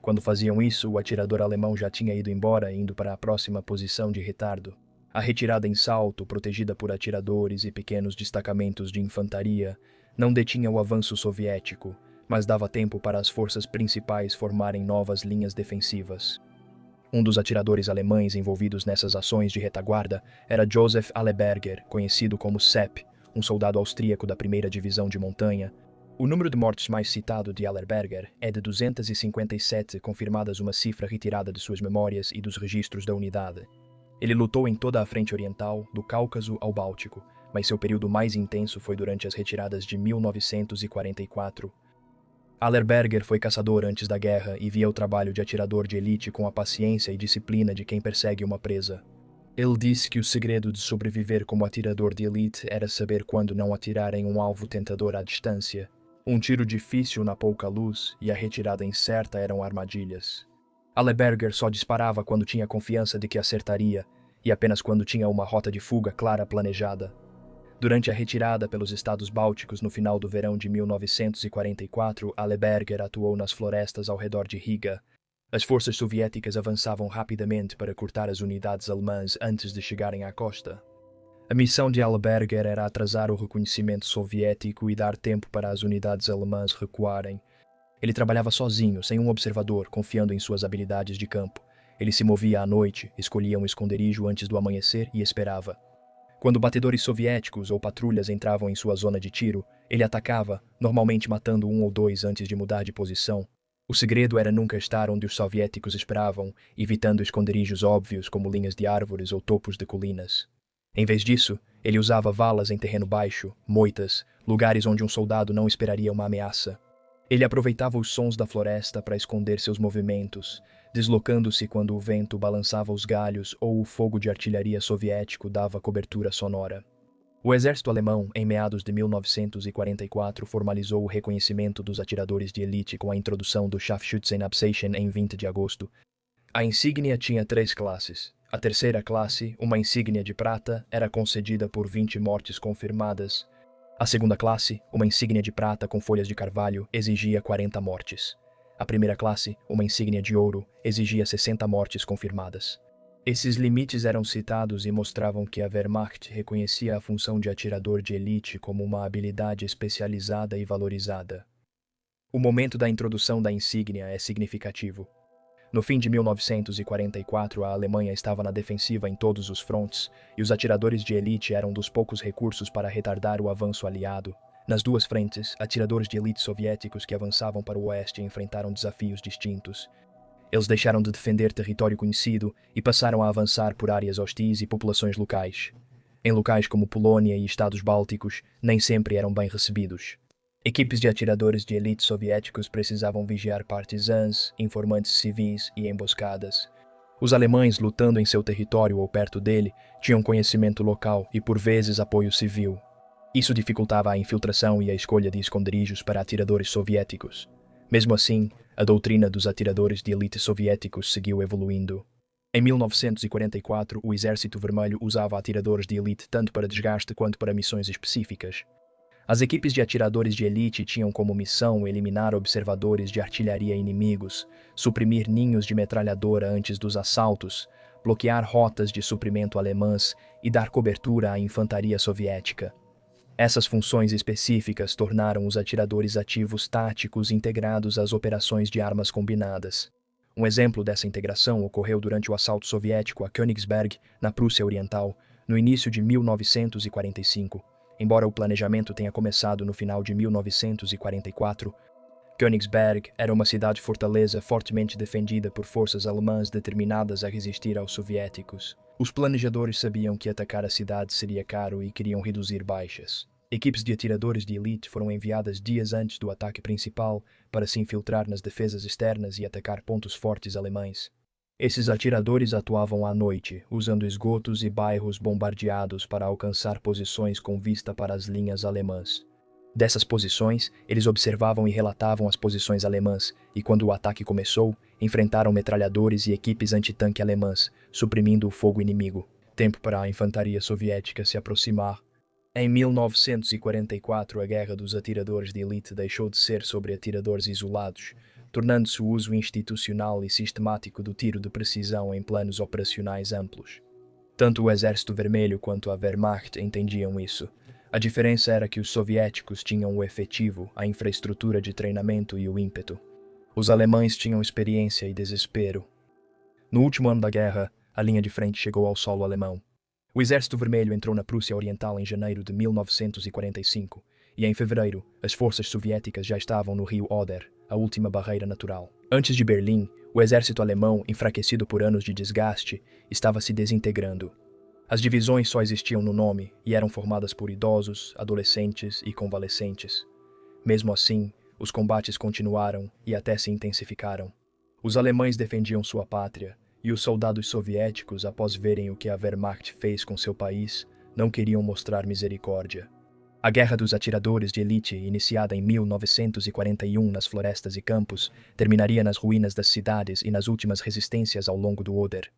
Quando faziam isso, o atirador alemão já tinha ido embora, indo para a próxima posição de retardo. A retirada em salto, protegida por atiradores e pequenos destacamentos de infantaria, não detinha o avanço soviético, mas dava tempo para as forças principais formarem novas linhas defensivas. Um dos atiradores alemães envolvidos nessas ações de retaguarda era Josef Alleberger, conhecido como Sepp, um soldado austríaco da 1ª Divisão de Montanha. O número de mortes mais citado de Alleberger é de 257, confirmadas uma cifra retirada de suas memórias e dos registros da unidade. Ele lutou em toda a frente oriental, do Cáucaso ao Báltico, mas seu período mais intenso foi durante as retiradas de 1944. Alleberger foi caçador antes da guerra e via o trabalho de atirador de elite com a paciência e disciplina de quem persegue uma presa. Ele disse que o segredo de sobreviver como atirador de elite era saber quando não atirar em um alvo tentador à distância. Um tiro difícil na pouca luz e a retirada incerta eram armadilhas. Alleberger só disparava quando tinha confiança de que acertaria e apenas quando tinha uma rota de fuga clara planejada. Durante a retirada pelos estados bálticos no final do verão de 1944, Alleberger atuou nas florestas ao redor de Riga. As forças soviéticas avançavam rapidamente para cortar as unidades alemãs antes de chegarem à costa. A missão de Alleberger era atrasar o reconhecimento soviético e dar tempo para as unidades alemãs recuarem. Ele trabalhava sozinho, sem um observador, confiando em suas habilidades de campo. Ele se movia à noite, escolhia um esconderijo antes do amanhecer e esperava. Quando batedores soviéticos ou patrulhas entravam em sua zona de tiro, ele atacava, normalmente matando um ou dois antes de mudar de posição. O segredo era nunca estar onde os soviéticos esperavam, evitando esconderijos óbvios como linhas de árvores ou topos de colinas. Em vez disso, ele usava valas em terreno baixo, moitas, lugares onde um soldado não esperaria uma ameaça. Ele aproveitava os sons da floresta para esconder seus movimentos, deslocando-se quando o vento balançava os galhos ou o fogo de artilharia soviético dava cobertura sonora. O exército alemão, em meados de 1944, formalizou o reconhecimento dos atiradores de elite com a introdução do Scharfschützenabzeichen em 20 de agosto. A insígnia tinha 3 classes. A terceira classe, uma insígnia de prata, era concedida por 20 mortes confirmadas. A segunda classe, uma insígnia de prata com folhas de carvalho, exigia 40 mortes. A primeira classe, uma insígnia de ouro, exigia 60 mortes confirmadas. Esses limites eram citados e mostravam que a Wehrmacht reconhecia a função de atirador de elite como uma habilidade especializada e valorizada. O momento da introdução da insígnia é significativo. No fim de 1944, a Alemanha estava na defensiva em todos os frontes, e os atiradores de elite eram dos poucos recursos para retardar o avanço aliado. Nas duas frentes, atiradores de elite soviéticos que avançavam para o oeste enfrentaram desafios distintos. Eles deixaram de defender território conhecido e passaram a avançar por áreas hostis e populações locais. Em locais como Polônia e Estados Bálticos, nem sempre eram bem recebidos. Equipes de atiradores de elite soviéticos precisavam vigiar partisãs, informantes civis e emboscadas. Os alemães, lutando em seu território ou perto dele, tinham conhecimento local e, por vezes, apoio civil. Isso dificultava a infiltração e a escolha de esconderijos para atiradores soviéticos. Mesmo assim, a doutrina dos atiradores de elite soviéticos seguiu evoluindo. Em 1944, o Exército Vermelho usava atiradores de elite tanto para desgaste quanto para missões específicas. As equipes de atiradores de elite tinham como missão eliminar observadores de artilharia inimigos, suprimir ninhos de metralhadora antes dos assaltos, bloquear rotas de suprimento alemãs e dar cobertura à infantaria soviética. Essas funções específicas tornaram os atiradores ativos táticos integrados às operações de armas combinadas. Um exemplo dessa integração ocorreu durante o assalto soviético a Königsberg, na Prússia Oriental, no início de 1945. Embora o planejamento tenha começado no final de 1944, Königsberg era uma cidade-fortaleza fortemente defendida por forças alemãs determinadas a resistir aos soviéticos. Os planejadores sabiam que atacar a cidade seria caro e queriam reduzir baixas. Equipes de atiradores de elite foram enviadas dias antes do ataque principal para se infiltrar nas defesas externas e atacar pontos fortes alemães. Esses atiradores atuavam à noite, usando esgotos e bairros bombardeados para alcançar posições com vista para as linhas alemãs. Dessas posições, eles observavam e relatavam as posições alemãs, e quando o ataque começou, enfrentaram metralhadores e equipes antitanque alemãs, suprimindo o fogo inimigo. Tempo para a infantaria soviética se aproximar. Em 1944, a guerra dos atiradores de elite deixou de ser sobre atiradores isolados, tornando-se o uso institucional e sistemático do tiro de precisão em planos operacionais amplos. Tanto o Exército Vermelho quanto a Wehrmacht entendiam isso. A diferença era que os soviéticos tinham o efetivo, a infraestrutura de treinamento e o ímpeto. Os alemães tinham experiência e desespero. No último ano da guerra, a linha de frente chegou ao solo alemão. O Exército Vermelho entrou na Prússia Oriental em janeiro de 1945, e em fevereiro, as forças soviéticas já estavam no rio Oder, a última barreira natural. Antes de Berlim, o exército alemão, enfraquecido por anos de desgaste, estava se desintegrando. As divisões só existiam no nome e eram formadas por idosos, adolescentes e convalescentes. Mesmo assim, os combates continuaram e até se intensificaram. Os alemães defendiam sua pátria, e os soldados soviéticos, após verem o que a Wehrmacht fez com seu país, não queriam mostrar misericórdia. A Guerra dos Atiradores de Elite, iniciada em 1941 nas florestas e campos, terminaria nas ruínas das cidades e nas últimas resistências ao longo do Oder.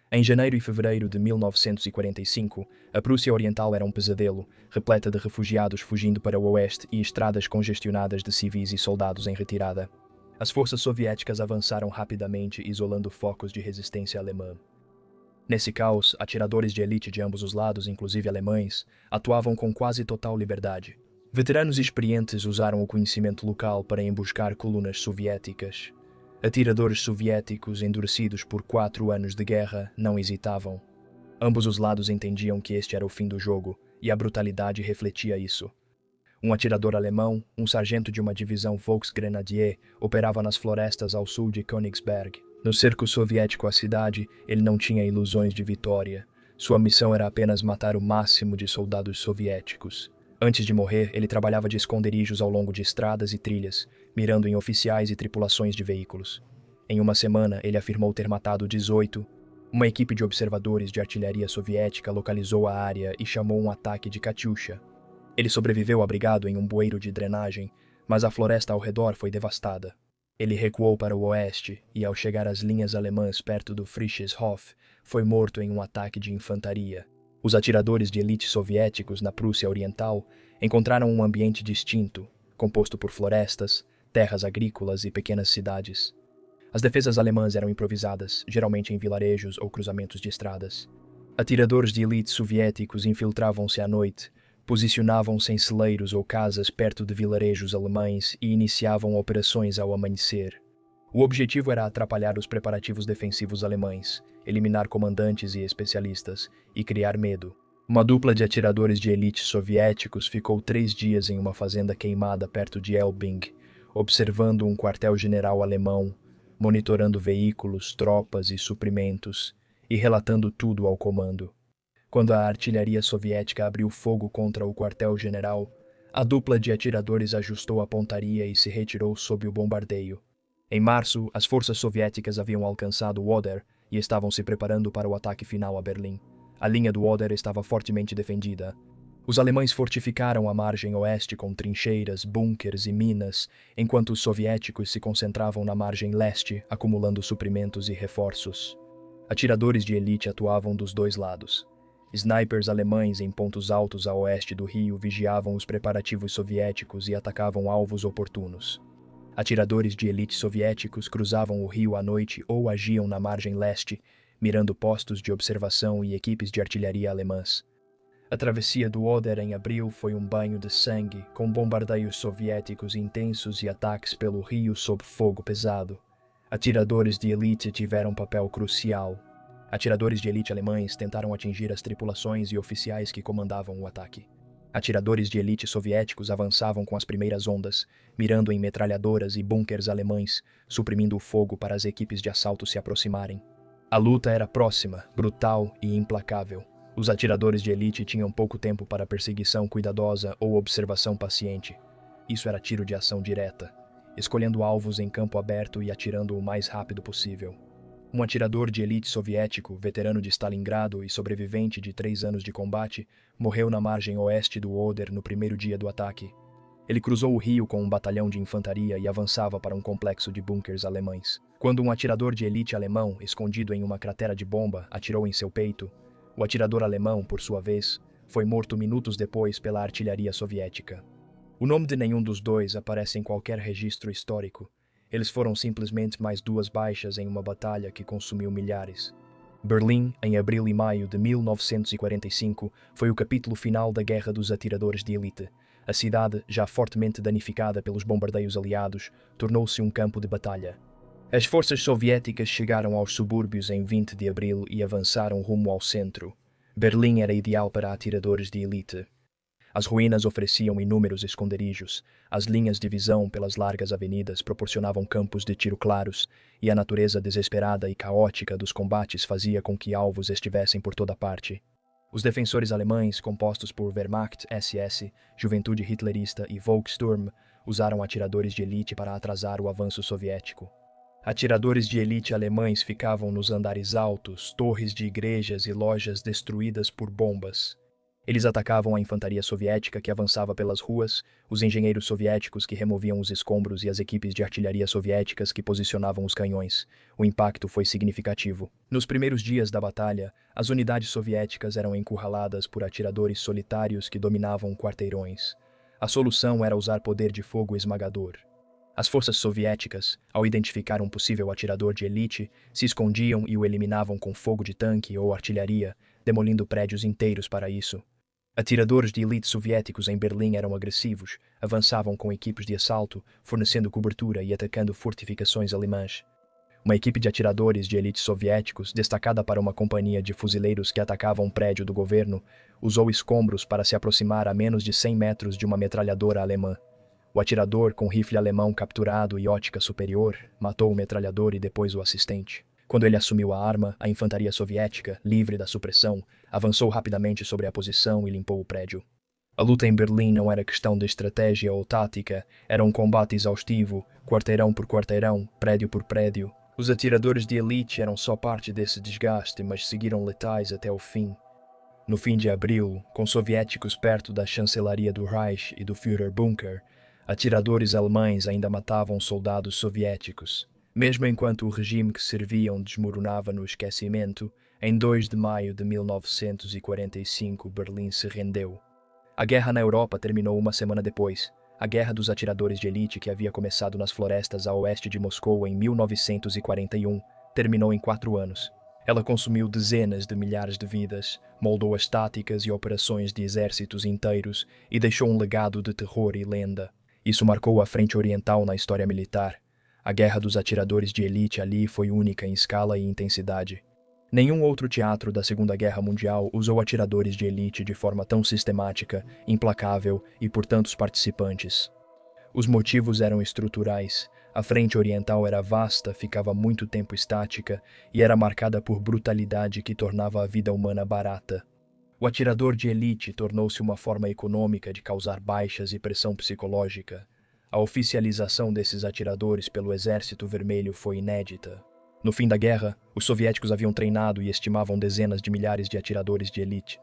Em janeiro e fevereiro de 1945, a Prússia Oriental era um pesadelo, repleta de refugiados fugindo para o oeste e estradas congestionadas de civis e soldados em retirada. As forças soviéticas avançaram rapidamente, isolando focos de resistência alemã. Nesse caos, atiradores de elite de ambos os lados, inclusive alemães, atuavam com quase total liberdade. Veteranos experientes usaram o conhecimento local para emboscar colunas soviéticas. Atiradores soviéticos, endurecidos por 4 anos de guerra, não hesitavam. Ambos os lados entendiam que este era o fim do jogo, e a brutalidade refletia isso. Um atirador alemão, um sargento de uma divisão Volksgrenadier, operava nas florestas ao sul de Königsberg. No cerco soviético à cidade, ele não tinha ilusões de vitória. Sua missão era apenas matar o máximo de soldados soviéticos. Antes de morrer, ele trabalhava de esconderijos ao longo de estradas e trilhas, mirando em oficiais e tripulações de veículos. Em uma semana, ele afirmou ter matado 18. Uma equipe de observadores de artilharia soviética localizou a área e chamou um ataque de Katyusha. Ele sobreviveu abrigado em um bueiro de drenagem, mas a floresta ao redor foi devastada. Ele recuou para o oeste e, ao chegar às linhas alemãs perto do Frischeshof, foi morto em um ataque de infantaria. Os atiradores de elite soviéticos na Prússia Oriental encontraram um ambiente distinto, composto por florestas, terras agrícolas e pequenas cidades. As defesas alemãs eram improvisadas, geralmente em vilarejos ou cruzamentos de estradas. Atiradores de elite soviéticos infiltravam-se à noite, posicionavam-se em celeiros ou casas perto de vilarejos alemães e iniciavam operações ao amanhecer. O objetivo era atrapalhar os preparativos defensivos alemães, eliminar comandantes e especialistas e criar medo. Uma dupla de atiradores de elite soviéticos ficou 3 dias em uma fazenda queimada perto de Elbing, observando um quartel-general alemão, monitorando veículos, tropas e suprimentos, e relatando tudo ao comando. Quando a artilharia soviética abriu fogo contra o quartel-general, a dupla de atiradores ajustou a pontaria e se retirou sob o bombardeio. Em março, as forças soviéticas haviam alcançado Oder e estavam se preparando para o ataque final a Berlim. A linha do Oder estava fortemente defendida. Os alemães fortificaram a margem oeste com trincheiras, bunkers e minas, enquanto os soviéticos se concentravam na margem leste, acumulando suprimentos e reforços. Atiradores de elite atuavam dos dois lados. Snipers alemães em pontos altos a oeste do rio vigiavam os preparativos soviéticos e atacavam alvos oportunos. Atiradores de elite soviéticos cruzavam o rio à noite ou agiam na margem leste, mirando postos de observação e equipes de artilharia alemãs. A travessia do Oder em abril foi um banho de sangue, com bombardeios soviéticos intensos e ataques pelo rio sob fogo pesado. Atiradores de elite tiveram um papel crucial. Atiradores de elite alemães tentaram atingir as tripulações e oficiais que comandavam o ataque. Atiradores de elite soviéticos avançavam com as primeiras ondas, mirando em metralhadoras e bunkers alemães, suprimindo o fogo para as equipes de assalto se aproximarem. A luta era próxima, brutal e implacável. Os atiradores de elite tinham pouco tempo para perseguição cuidadosa ou observação paciente. Isso era tiro de ação direta, escolhendo alvos em campo aberto e atirando o mais rápido possível. Um atirador de elite soviético, veterano de Stalingrado e sobrevivente de 3 anos de combate, morreu na margem oeste do Oder no primeiro dia do ataque. Ele cruzou o rio com um batalhão de infantaria e avançava para um complexo de bunkers alemães. Quando um atirador de elite alemão, escondido em uma cratera de bomba, atirou em seu peito, o atirador alemão, por sua vez, foi morto minutos depois pela artilharia soviética. O nome de nenhum dos dois aparece em qualquer registro histórico. Eles foram simplesmente mais 2 baixas em uma batalha que consumiu milhares. Berlim, em abril e maio de 1945, foi o capítulo final da Guerra dos Atiradores de Elite. A cidade, já fortemente danificada pelos bombardeios aliados, tornou-se um campo de batalha. As forças soviéticas chegaram aos subúrbios em 20 de abril e avançaram rumo ao centro. Berlim era ideal para atiradores de elite. As ruínas ofereciam inúmeros esconderijos, as linhas de visão pelas largas avenidas proporcionavam campos de tiro claros, e a natureza desesperada e caótica dos combates fazia com que alvos estivessem por toda parte. Os defensores alemães, compostos por Wehrmacht, SS, Juventude Hitlerista e Volkssturm, usaram atiradores de elite para atrasar o avanço soviético. Atiradores de elite alemães ficavam nos andares altos, torres de igrejas e lojas destruídas por bombas. Eles atacavam a infantaria soviética que avançava pelas ruas, os engenheiros soviéticos que removiam os escombros e as equipes de artilharia soviéticas que posicionavam os canhões. O impacto foi significativo. Nos primeiros dias da batalha, as unidades soviéticas eram encurraladas por atiradores solitários que dominavam quarteirões. A solução era usar poder de fogo esmagador. As forças soviéticas, ao identificar um possível atirador de elite, se escondiam e o eliminavam com fogo de tanque ou artilharia, demolindo prédios inteiros para isso. Atiradores de elite soviéticos em Berlim eram agressivos, avançavam com equipes de assalto, fornecendo cobertura e atacando fortificações alemãs. Uma equipe de atiradores de elite soviéticos, destacada para uma companhia de fuzileiros que atacava um prédio do governo, usou escombros para se aproximar a menos de 100 metros de uma metralhadora alemã. O atirador, com rifle alemão capturado e ótica superior, matou o metralhador e depois o assistente. Quando ele assumiu a arma, a infantaria soviética, livre da supressão, avançou rapidamente sobre a posição e limpou o prédio. A luta em Berlim não era questão de estratégia ou tática, era um combate exaustivo, quarteirão por quarteirão, prédio por prédio. Os atiradores de elite eram só parte desse desgaste, mas seguiram letais até o fim. No fim de abril, com soviéticos perto da chancelaria do Reich e do Führerbunker, atiradores alemães ainda matavam soldados soviéticos. Mesmo enquanto o regime que serviam desmoronava no esquecimento, em 2 de maio de 1945 Berlim se rendeu. A guerra na Europa terminou uma semana depois. A Guerra dos Atiradores de Elite, que havia começado nas florestas a oeste de Moscou em 1941, terminou em 4 anos. Ela consumiu dezenas de milhares de vidas, moldou as táticas e operações de exércitos inteiros e deixou um legado de terror e lenda. Isso marcou a frente oriental na história militar. A Guerra dos Atiradores de Elite ali foi única em escala e intensidade. Nenhum outro teatro da Segunda Guerra Mundial usou atiradores de elite de forma tão sistemática, implacável e por tantos participantes. Os motivos eram estruturais. A frente oriental era vasta, ficava muito tempo estática e era marcada por brutalidade que tornava a vida humana barata. O atirador de elite tornou-se uma forma econômica de causar baixas e pressão psicológica. A oficialização desses atiradores pelo Exército Vermelho foi inédita. No fim da guerra, os soviéticos haviam treinado e estimavam dezenas de milhares de atiradores de elite.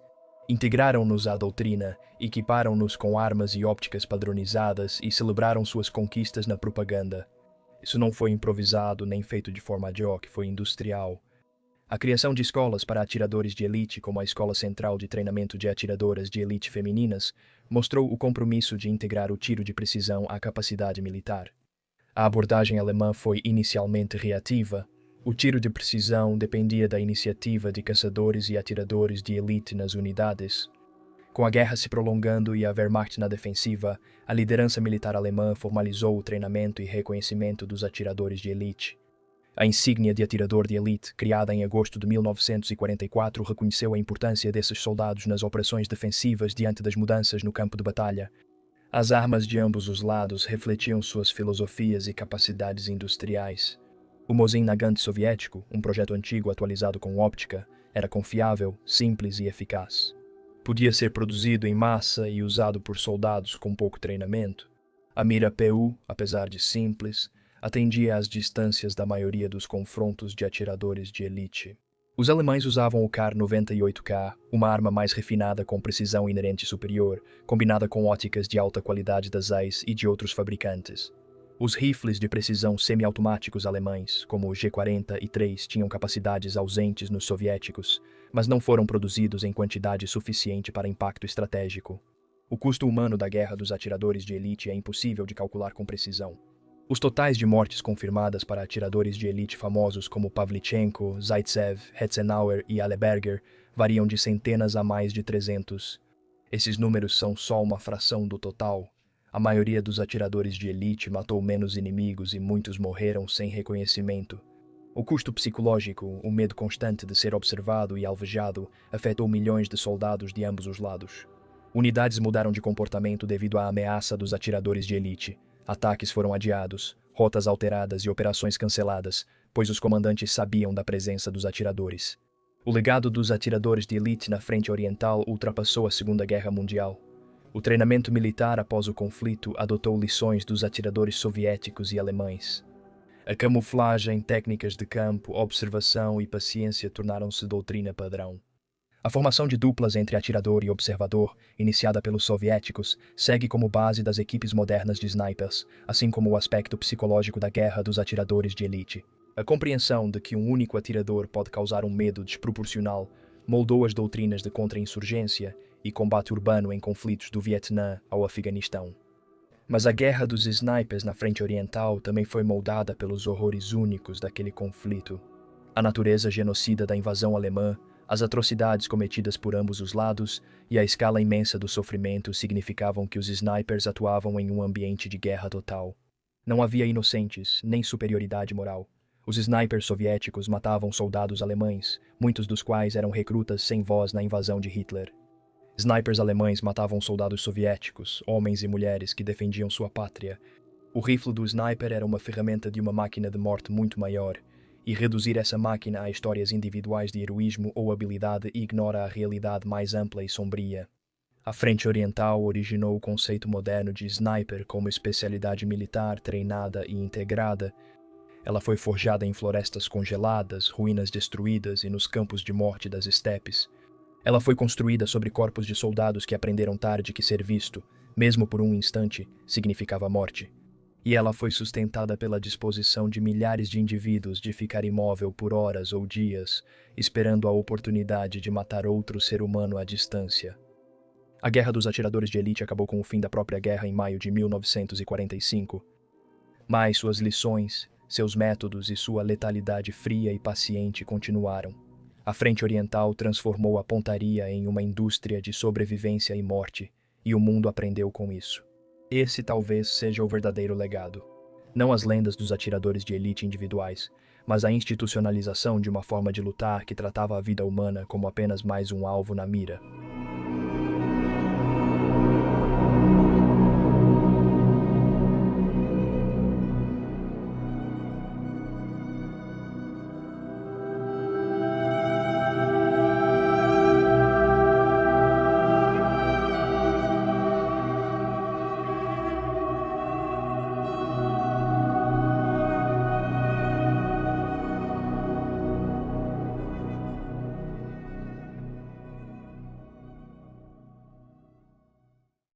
Integraram-nos à doutrina, equiparam-nos com armas e ópticas padronizadas e celebraram suas conquistas na propaganda. Isso não foi improvisado nem feito de forma ad hoc, foi industrial. A criação de escolas para atiradores de elite, como a Escola Central de Treinamento de Atiradoras de Elite Femininas, mostrou o compromisso de integrar o tiro de precisão à capacidade militar. A abordagem alemã foi inicialmente reativa. O tiro de precisão dependia da iniciativa de caçadores e atiradores de elite nas unidades. Com a guerra se prolongando e a Wehrmacht na defensiva, a liderança militar alemã formalizou o treinamento e reconhecimento dos atiradores de elite. A insígnia de atirador de elite, criada em agosto de 1944, reconheceu a importância desses soldados nas operações defensivas diante das mudanças no campo de batalha. As armas de ambos os lados refletiam suas filosofias e capacidades industriais. O Mosin Nagant soviético, um projeto antigo atualizado com óptica, era confiável, simples e eficaz. Podia ser produzido em massa e usado por soldados com pouco treinamento. A mira PU, apesar de simples, atendia às distâncias da maioria dos confrontos de atiradores de elite. Os alemães usavam o Kar 98K, uma arma mais refinada com precisão inerente superior, combinada com óticas de alta qualidade da Zeiss e de outros fabricantes. Os rifles de precisão semiautomáticos alemães, como o G40 e 3, tinham capacidades ausentes nos soviéticos, mas não foram produzidos em quantidade suficiente para impacto estratégico. O custo humano da guerra dos atiradores de elite é impossível de calcular com precisão. Os totais de mortes confirmadas para atiradores de elite famosos como Pavlichenko, Zaitsev, Hetzenauer e Alleberger variam de centenas a mais de 300. Esses números são só uma fração do total. A maioria dos atiradores de elite matou menos inimigos e muitos morreram sem reconhecimento. O custo psicológico, o medo constante de ser observado e alvejado, afetou milhões de soldados de ambos os lados. Unidades mudaram de comportamento devido à ameaça dos atiradores de elite. Ataques foram adiados, rotas alteradas e operações canceladas, pois os comandantes sabiam da presença dos atiradores. O legado dos atiradores de elite na frente oriental ultrapassou a Segunda Guerra Mundial. O treinamento militar após o conflito adotou lições dos atiradores soviéticos e alemães. A camuflagem, técnicas de campo, observação e paciência tornaram-se doutrina padrão. A formação de duplas entre atirador e observador, iniciada pelos soviéticos, segue como base das equipes modernas de snipers, assim como o aspecto psicológico da guerra dos atiradores de elite. A compreensão de que um único atirador pode causar um medo desproporcional moldou as doutrinas de contra-insurgência e combate urbano em conflitos do Vietnã ao Afeganistão. Mas a guerra dos snipers na frente oriental também foi moldada pelos horrores únicos daquele conflito. A natureza genocida da invasão alemã, as atrocidades cometidas por ambos os lados e a escala imensa do sofrimento significavam que os snipers atuavam em um ambiente de guerra total. Não havia inocentes, nem superioridade moral. Os snipers soviéticos matavam soldados alemães, muitos dos quais eram recrutas sem voz na invasão de Hitler. Snipers alemães matavam soldados soviéticos, homens e mulheres que defendiam sua pátria. O rifle do sniper era uma ferramenta de uma máquina de morte muito maior, e reduzir essa máquina a histórias individuais de heroísmo ou habilidade ignora a realidade mais ampla e sombria. A Frente Oriental originou o conceito moderno de sniper como especialidade militar treinada e integrada. Ela foi forjada em florestas congeladas, ruínas destruídas e nos campos de morte das estepes. Ela foi construída sobre corpos de soldados que aprenderam tarde que ser visto, mesmo por um instante, significava morte. E ela foi sustentada pela disposição de milhares de indivíduos de ficar imóvel por horas ou dias, esperando a oportunidade de matar outro ser humano à distância. A Guerra dos Atiradores de Elite acabou com o fim da própria guerra em maio de 1945. Mas suas lições, seus métodos e sua letalidade fria e paciente continuaram. A Frente Oriental transformou a pontaria em uma indústria de sobrevivência e morte, e o mundo aprendeu com isso. Esse talvez seja o verdadeiro legado. Não as lendas dos atiradores de elite individuais, mas a institucionalização de uma forma de lutar que tratava a vida humana como apenas mais um alvo na mira.